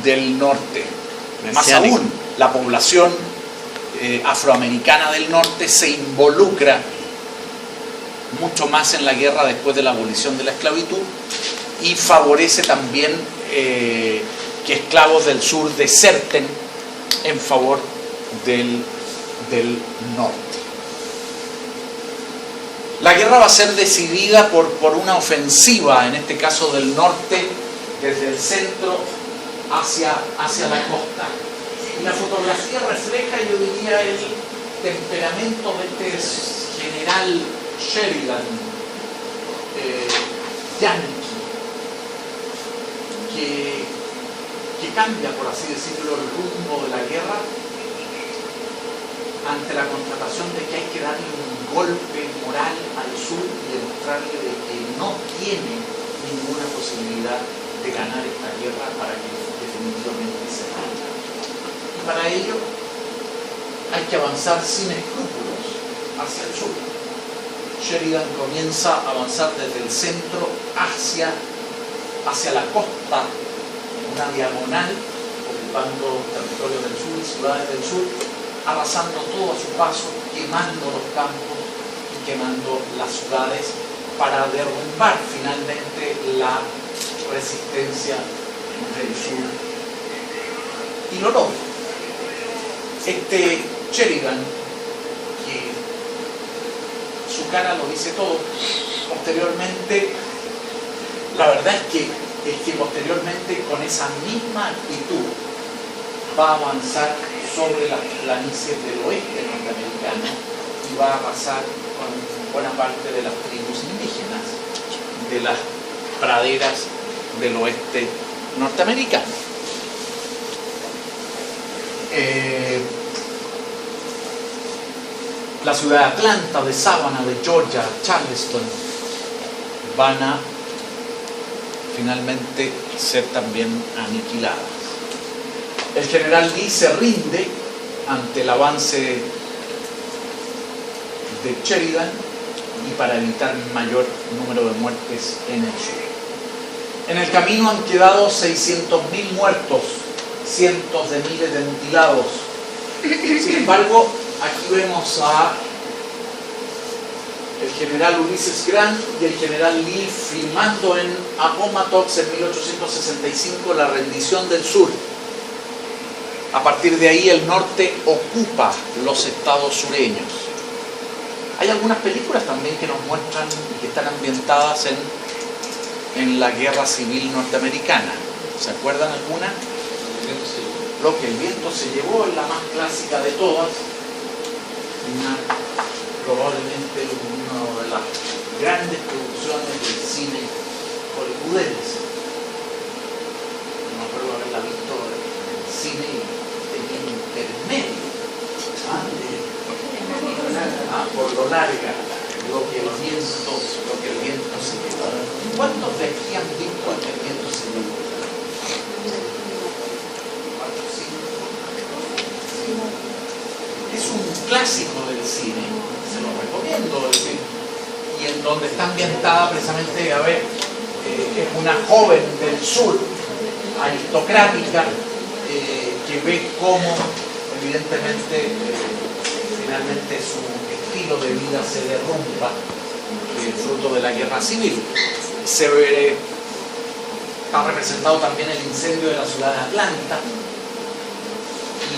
del norte. Más aún, la población afroamericana del norte se involucra mucho más en la guerra después de la abolición de la esclavitud y favorece también que esclavos del sur deserten en favor del norte. La guerra va a ser decidida por una ofensiva, en este caso del norte, desde el centro hacia la costa. Y la fotografía refleja, yo diría, el temperamento de este general Sheridan, yankee, que cambia, por así decirlo, el rumbo de la guerra ante la constatación de que hay que darle un golpe moral al sur y demostrarle de que no tiene ninguna posibilidad de ganar esta guerra para que definitivamente se gane. Y para ello hay que avanzar sin escrúpulos hacia el sur. Sheridan comienza a avanzar desde el centro hacia la costa, una diagonal, ocupando territorios del sur y ciudades del sur, arrasando todo a su paso, quemando los campos y quemando las ciudades para derrumbar finalmente la resistencia del sur y lo logra. Sheridan, que su cara lo dice todo, posteriormente, la verdad es que posteriormente con esa misma actitud va a avanzar sobre las planicies del oeste norteamericano y va a pasar con buena parte de las tribus indígenas de las praderas del oeste norteamericano. La ciudad de Atlanta, de Savannah, de Georgia, Charleston, van a finalmente ser también aniquiladas. El general Lee se rinde ante el avance de Sheridan y para evitar mayor número de muertes en el sur. En el camino han quedado 600.000 muertos, cientos de miles de mutilados. Sin embargo, aquí vemos a el general Ulysses Grant y el general Lee firmando en Appomattox en 1865 la rendición del sur. A partir de ahí el norte ocupa los estados sureños. Hay algunas películas también que nos muestran que están ambientadas en la guerra civil norteamericana. ¿Se acuerdan alguna? Lo que el viento se llevó es la más clásica de todas. Probablemente una de las grandes producciones del cine hollywoodense. No me acuerdo haberla visto en el cine y tenía un intermedio. Por lo larga, lo que el viento se llevó. ¿Cuántos de aquí han visto que el viento se llevó? Es un clásico del cine, se lo recomiendo, y en donde está ambientada precisamente, es una joven del sur, aristocrática, que ve cómo evidentemente finalmente su estilo de vida se derrumba fruto de la guerra civil. Está representado también el incendio de la ciudad de Atlanta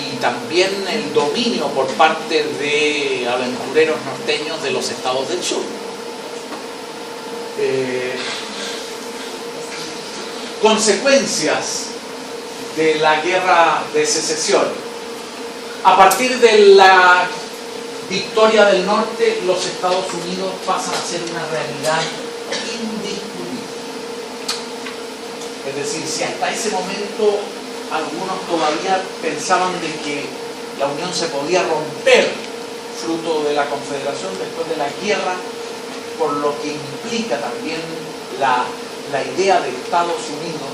y también el dominio por parte de aventureros norteños de los estados del sur. Consecuencias de la guerra de secesión. A partir de la victoria del norte, los Estados Unidos pasan a ser una realidad indiscutible. Es decir, si hasta ese momento algunos todavía pensaban de que la Unión se podía romper fruto de la Confederación después de la guerra, por lo que implica también la idea de Estados Unidos,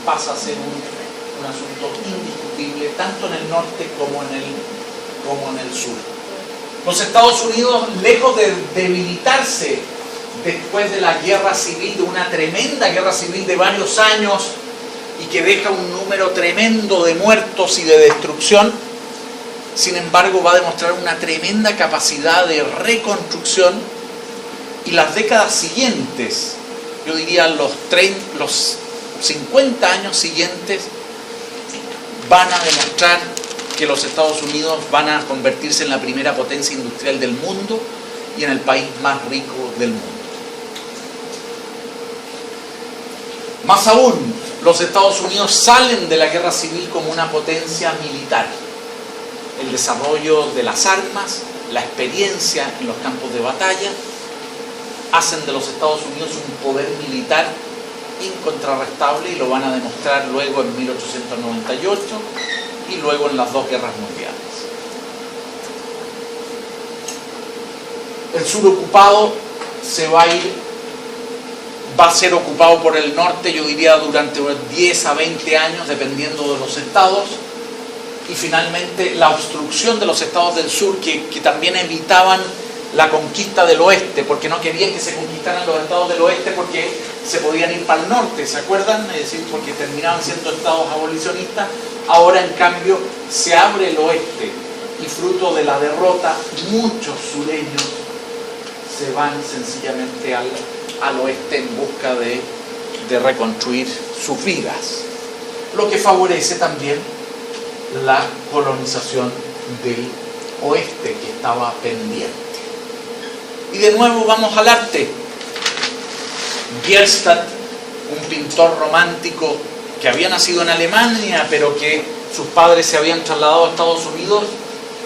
pasa a ser un asunto indiscutible tanto en el norte como en el sur. Los Estados Unidos, lejos de debilitarse después de la guerra civil, de una tremenda guerra civil de varios años y que deja un número tremendo de muertos y de destrucción, sin embargo va a demostrar una tremenda capacidad de reconstrucción, y las décadas siguientes, yo diría los 50 años siguientes, van a demostrar que los Estados Unidos van a convertirse en la primera potencia industrial del mundo y en el país más rico del mundo. Más aún, los Estados Unidos salen de la guerra civil como una potencia militar. El desarrollo de las armas, la experiencia en los campos de batalla, hacen de los Estados Unidos un poder militar incontrarrestable, y lo van a demostrar luego en 1898 y luego en las dos guerras mundiales. El sur ocupado va a ser ocupado por el norte, yo diría durante 10 a 20 años, dependiendo de los estados, y finalmente la obstrucción de los estados del sur que también evitaban la conquista del oeste, porque no querían que se conquistaran los estados del oeste porque se podían ir para el norte, ¿se acuerdan? Es decir, porque terminaban siendo estados abolicionistas. Ahora en cambio se abre el oeste, y fruto de la derrota muchos sureños se van sencillamente al oeste en busca de reconstruir sus vidas. lo que favorece también la colonización del oeste que estaba pendiente. Y de nuevo vamos al arte. Bierstadt, un pintor romántico que había nacido en Alemania, pero que sus padres se habían trasladado a Estados Unidos,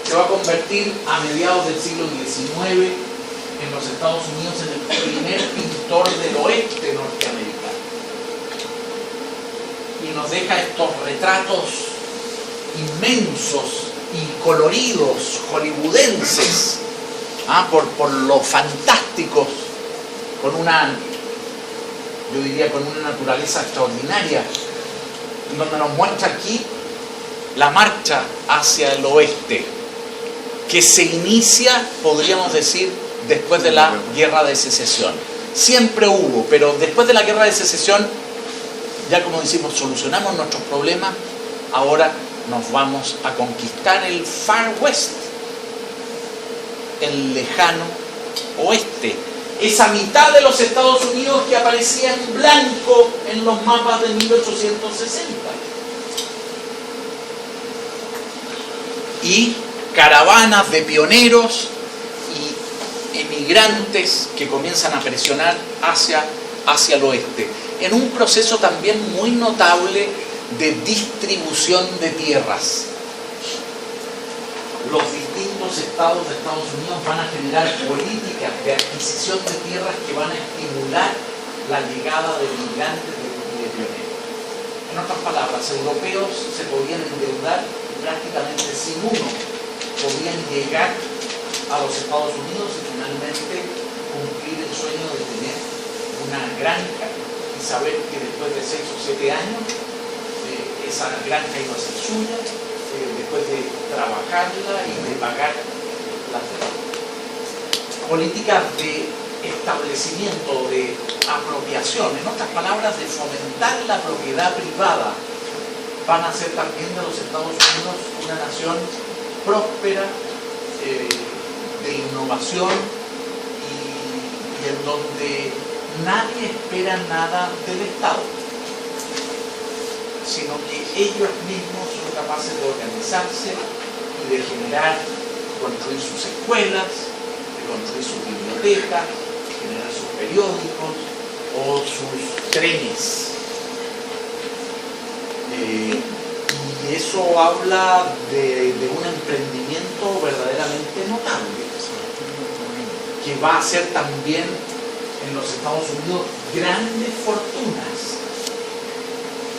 se va a convertir a mediados del siglo XIX en los Estados Unidos en el primer pintor del oeste norteamericano. Y nos deja estos retratos inmensos y coloridos, hollywoodenses, por lo fantásticos, con una, yo diría, con una naturaleza extraordinaria, donde nos muestra aquí la marcha hacia el oeste, que se inicia, podríamos decir, después de la Guerra de Secesión. Siempre hubo, pero después de la Guerra de Secesión, ya como decimos, solucionamos nuestros problemas, ahora nos vamos a conquistar el Far West, el lejano oeste, esa mitad de los Estados Unidos que aparecía en blanco en los mapas de 1860. Y caravanas de pioneros y emigrantes que comienzan a presionar hacia el oeste, en un proceso también muy notable de distribución de tierras. Los distintos estados de Estados Unidos van a generar políticas de adquisición de tierras que van a estimular la llegada de migrantes y de pioneros. En otras palabras, europeos se podían endeudar prácticamente sin uno, podían llegar a los Estados Unidos y finalmente cumplir el sueño de tener una granja y saber que después de 6 o 7 años esa granja iba a ser suya, después de trabajarla y de pagar las deudas. Políticas de establecimiento, de apropiación, en otras palabras, de fomentar la propiedad privada, van a ser también de los Estados Unidos una nación próspera, de innovación y en donde nadie espera nada del Estado, sino que ellos mismos son capaces de organizarse y de construir sus escuelas, de construir sus bibliotecas, generar sus periódicos o sus trenes. Y eso habla de un emprendimiento verdaderamente notable, que va a hacer también en los Estados Unidos grandes fortunas.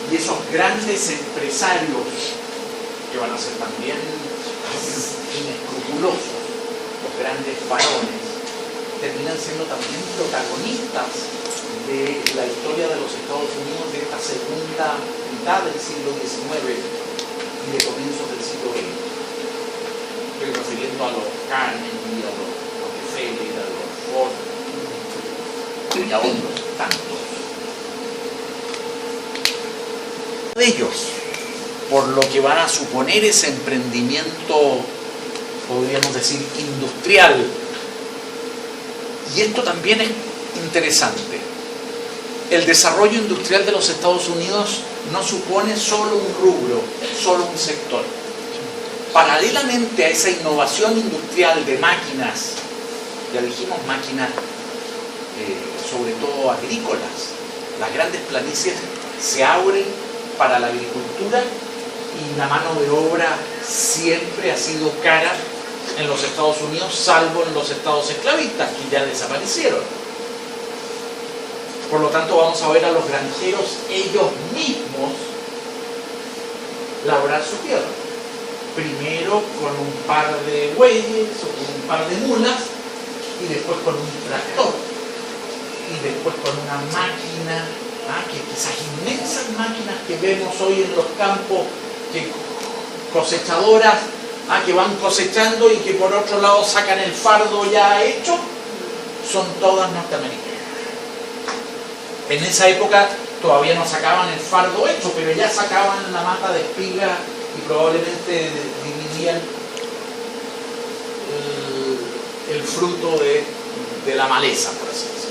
Y esos grandes empresarios, que van a ser también inescrupulosos, los grandes varones, terminan siendo también protagonistas de la historia de los Estados Unidos de esta segunda mitad del siglo XIX y de comienzos del siglo XX. Estoy refiriendo a los Carnegie, a los Rockefeller, a los Ford y a otros tantos. De ellos, por lo que van a suponer ese emprendimiento, podríamos decir, industrial. Y esto también es interesante. El desarrollo industrial de los Estados Unidos no supone solo un rubro, solo un sector. Paralelamente a esa innovación industrial de máquinas, ya dijimos máquinas sobre todo agrícolas, las grandes planicies se abren para la agricultura y la mano de obra siempre ha sido cara en los Estados Unidos, salvo en los estados esclavistas, que ya desaparecieron. Por lo tanto, vamos a ver a los granjeros ellos mismos labrar su tierra. Primero con un par de bueyes o con un par de mulas, y después con un tractor, y después con una máquina, que esas inmensas máquinas que vemos hoy en los campos, cosechadoras, que van cosechando y que por otro lado sacan el fardo ya hecho, son todas norteamericanas. En esa época todavía no sacaban el fardo hecho, pero ya sacaban la mata de espiga y probablemente dividían el fruto de la maleza, por así decirlo.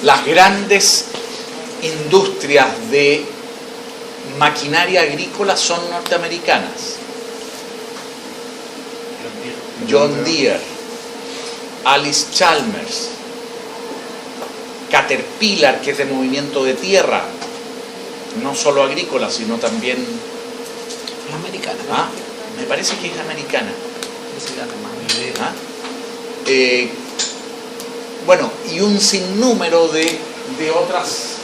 Las grandes industrias de maquinaria agrícola son norteamericanas. John Deere, Alice Chalmers, Caterpillar, que es de movimiento de tierra, no solo agrícola, sino también... Es americana. ¿Ah? Me parece que es americana. ¿Ah? Bueno, y un sinnúmero de otras.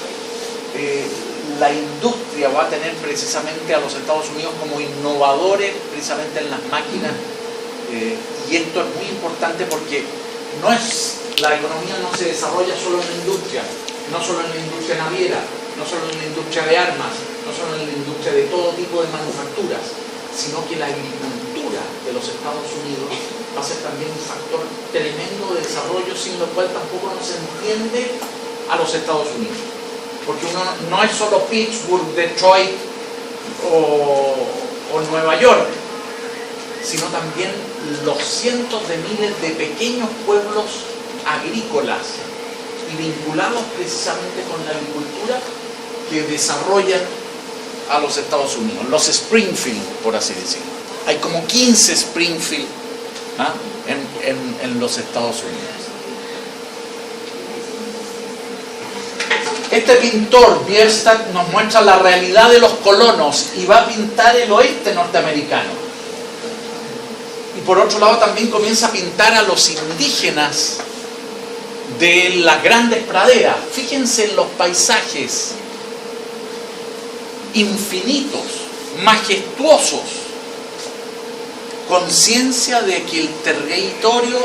La industria va a tener precisamente a los Estados Unidos como innovadores precisamente en las máquinas, y esto es muy importante porque la economía no se desarrolla solo en la industria, no solo en la industria naviera, no solo en la industria de armas, no solo en la industria de todo tipo de manufacturas, sino que la agricultura de los Estados Unidos va a ser también un factor tremendo de desarrollo, sin lo cual tampoco no se entiende a los Estados Unidos. Porque uno no es solo Pittsburgh, Detroit o Nueva York, sino también los cientos de miles de pequeños pueblos agrícolas y vinculados precisamente con la agricultura que desarrollan a los Estados Unidos, los Springfield, por así decirlo. Hay como 15 Springfield en los Estados Unidos. Este pintor, Bierstadt, nos muestra la realidad de los colonos y va a pintar el oeste norteamericano. Y por otro lado también comienza a pintar a los indígenas de las grandes praderas. Fíjense en los paisajes infinitos, majestuosos, conciencia de que el territorio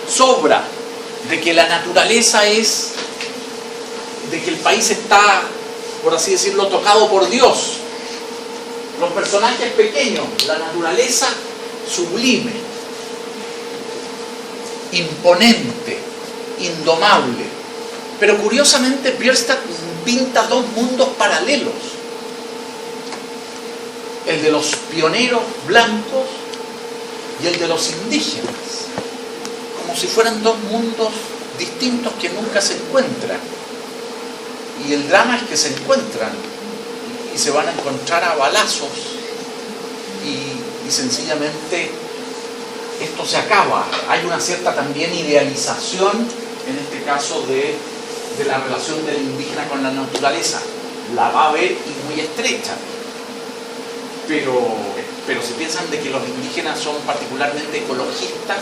sobra, de que la naturaleza de que el país está, por así decirlo, tocado por Dios. Los personajes pequeños, la naturaleza sublime, imponente, indomable. Pero curiosamente Bierstadt pinta dos mundos paralelos. El de los pioneros blancos y el de los indígenas. Como si fueran dos mundos distintos que nunca se encuentran. Y el drama es que se encuentran y se van a encontrar a balazos y sencillamente esto se acaba. Hay una cierta también idealización, en este caso, de la relación del indígena con la naturaleza. La va a ver y muy estrecha. Pero si piensan de que los indígenas son particularmente ecologistas,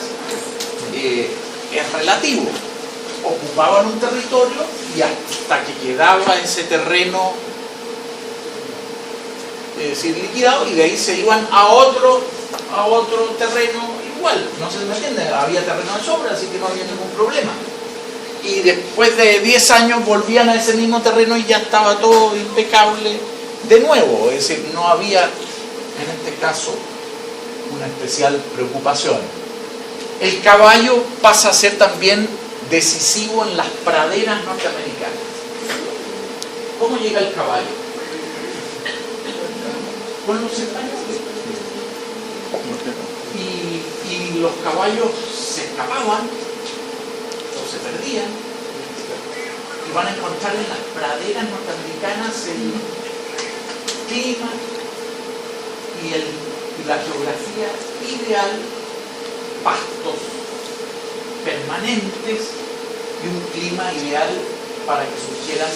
es relativo. Ocupaban un territorio y hasta que quedaba ese terreno liquidado, y de ahí se iban a otro terreno igual, no se entiende, había terreno de sobra, así que no había ningún problema. Y después de 10 años volvían a ese mismo terreno y ya estaba todo impecable de nuevo, es decir, no había en este caso una especial preocupación. El caballo pasa a ser también decisivo en las praderas norteamericanas. ¿Cómo llega el caballo? Con los españoles. Y los caballos se escapaban o se perdían y van a encontrar en las praderas norteamericanas el clima y la geografía ideal, pastos permanentes y un clima ideal para que surgieran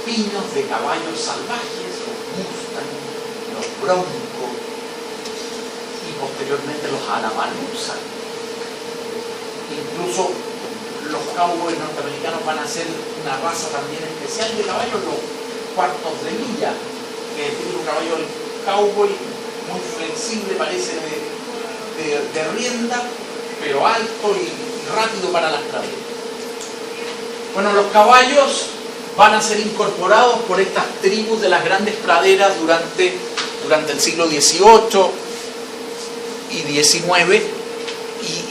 piños de caballos salvajes, los Mustang, los Bronco y posteriormente los Alabanusa. Incluso los cowboys norteamericanos van a ser una raza también especial de caballos, los cuartos de milla, que es el típico caballo del cowboy, muy flexible, parece de rienda, pero alto y rápido para las praderas. Bueno, los caballos van a ser incorporados por estas tribus de las grandes praderas durante el siglo XVIII y XIX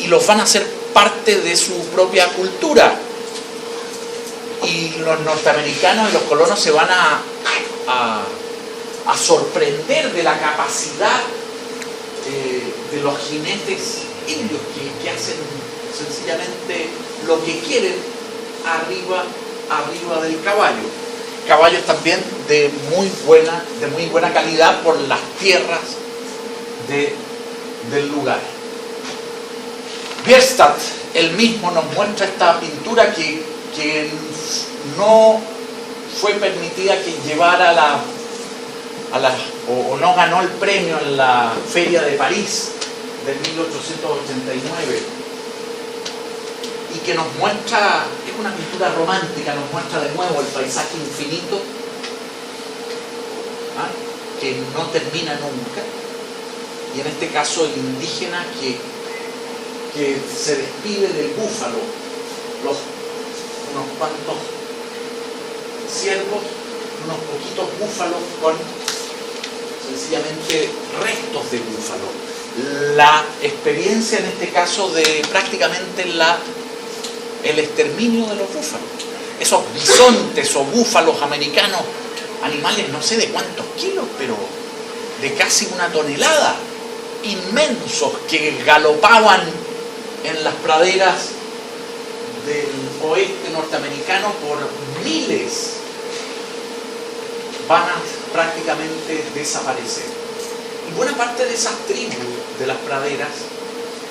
y los van a hacer parte de su propia cultura. Y los norteamericanos y los colonos se van a sorprender de la capacidad de los jinetes indios que hacen sencillamente lo que quieren arriba del caballo. caballos también de muy buena calidad por las tierras del lugar. Bierstadt, él mismo nos muestra esta pintura que no fue permitida que llevara o no ganó el premio en la Feria de París de 1889, y que nos muestra, es una pintura romántica, nos muestra de nuevo el paisaje infinito, que no termina nunca, y en este caso el indígena que se despide del búfalo, unos cuantos ciervos, unos poquitos búfalos con sencillamente restos de búfalo. La experiencia en este caso de prácticamente el exterminio de los búfalos. Esos bisontes o búfalos americanos, animales no sé de cuántos kilos, pero de casi 1 tonelada, inmensos, que galopaban en las praderas del oeste norteamericano por miles, van a prácticamente desaparecer. Y buena parte de esas tribus de las praderas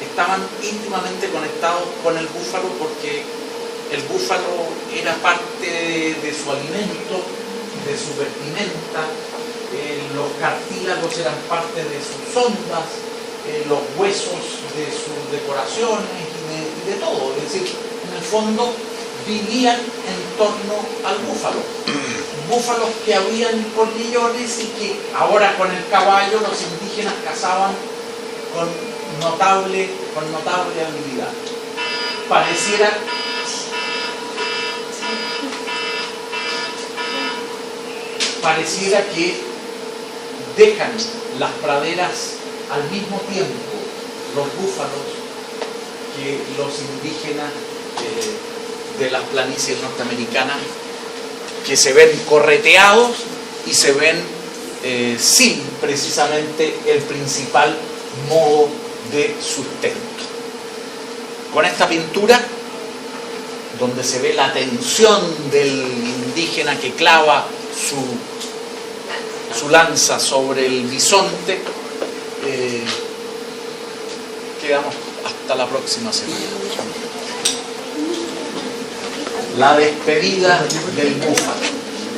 estaban íntimamente conectados con el búfalo, porque el búfalo era parte de su alimento, de su vestimenta, los cartílagos eran parte de sus ondas, los huesos de sus decoraciones y de todo. Es decir, en el fondo vivían en torno al búfalo. Búfalos que habían por millones y que ahora con el caballo los indígenas cazaban con notable habilidad. Pareciera que dejan las praderas al mismo tiempo los búfalos que los indígenas de las planicies norteamericanas, que se ven correteados y se ven sin precisamente el principal modo de sustento. Con esta pintura, donde se ve la tensión del indígena que clava su lanza sobre el bisonte, quedamos hasta la próxima semana. La despedida del búfalo.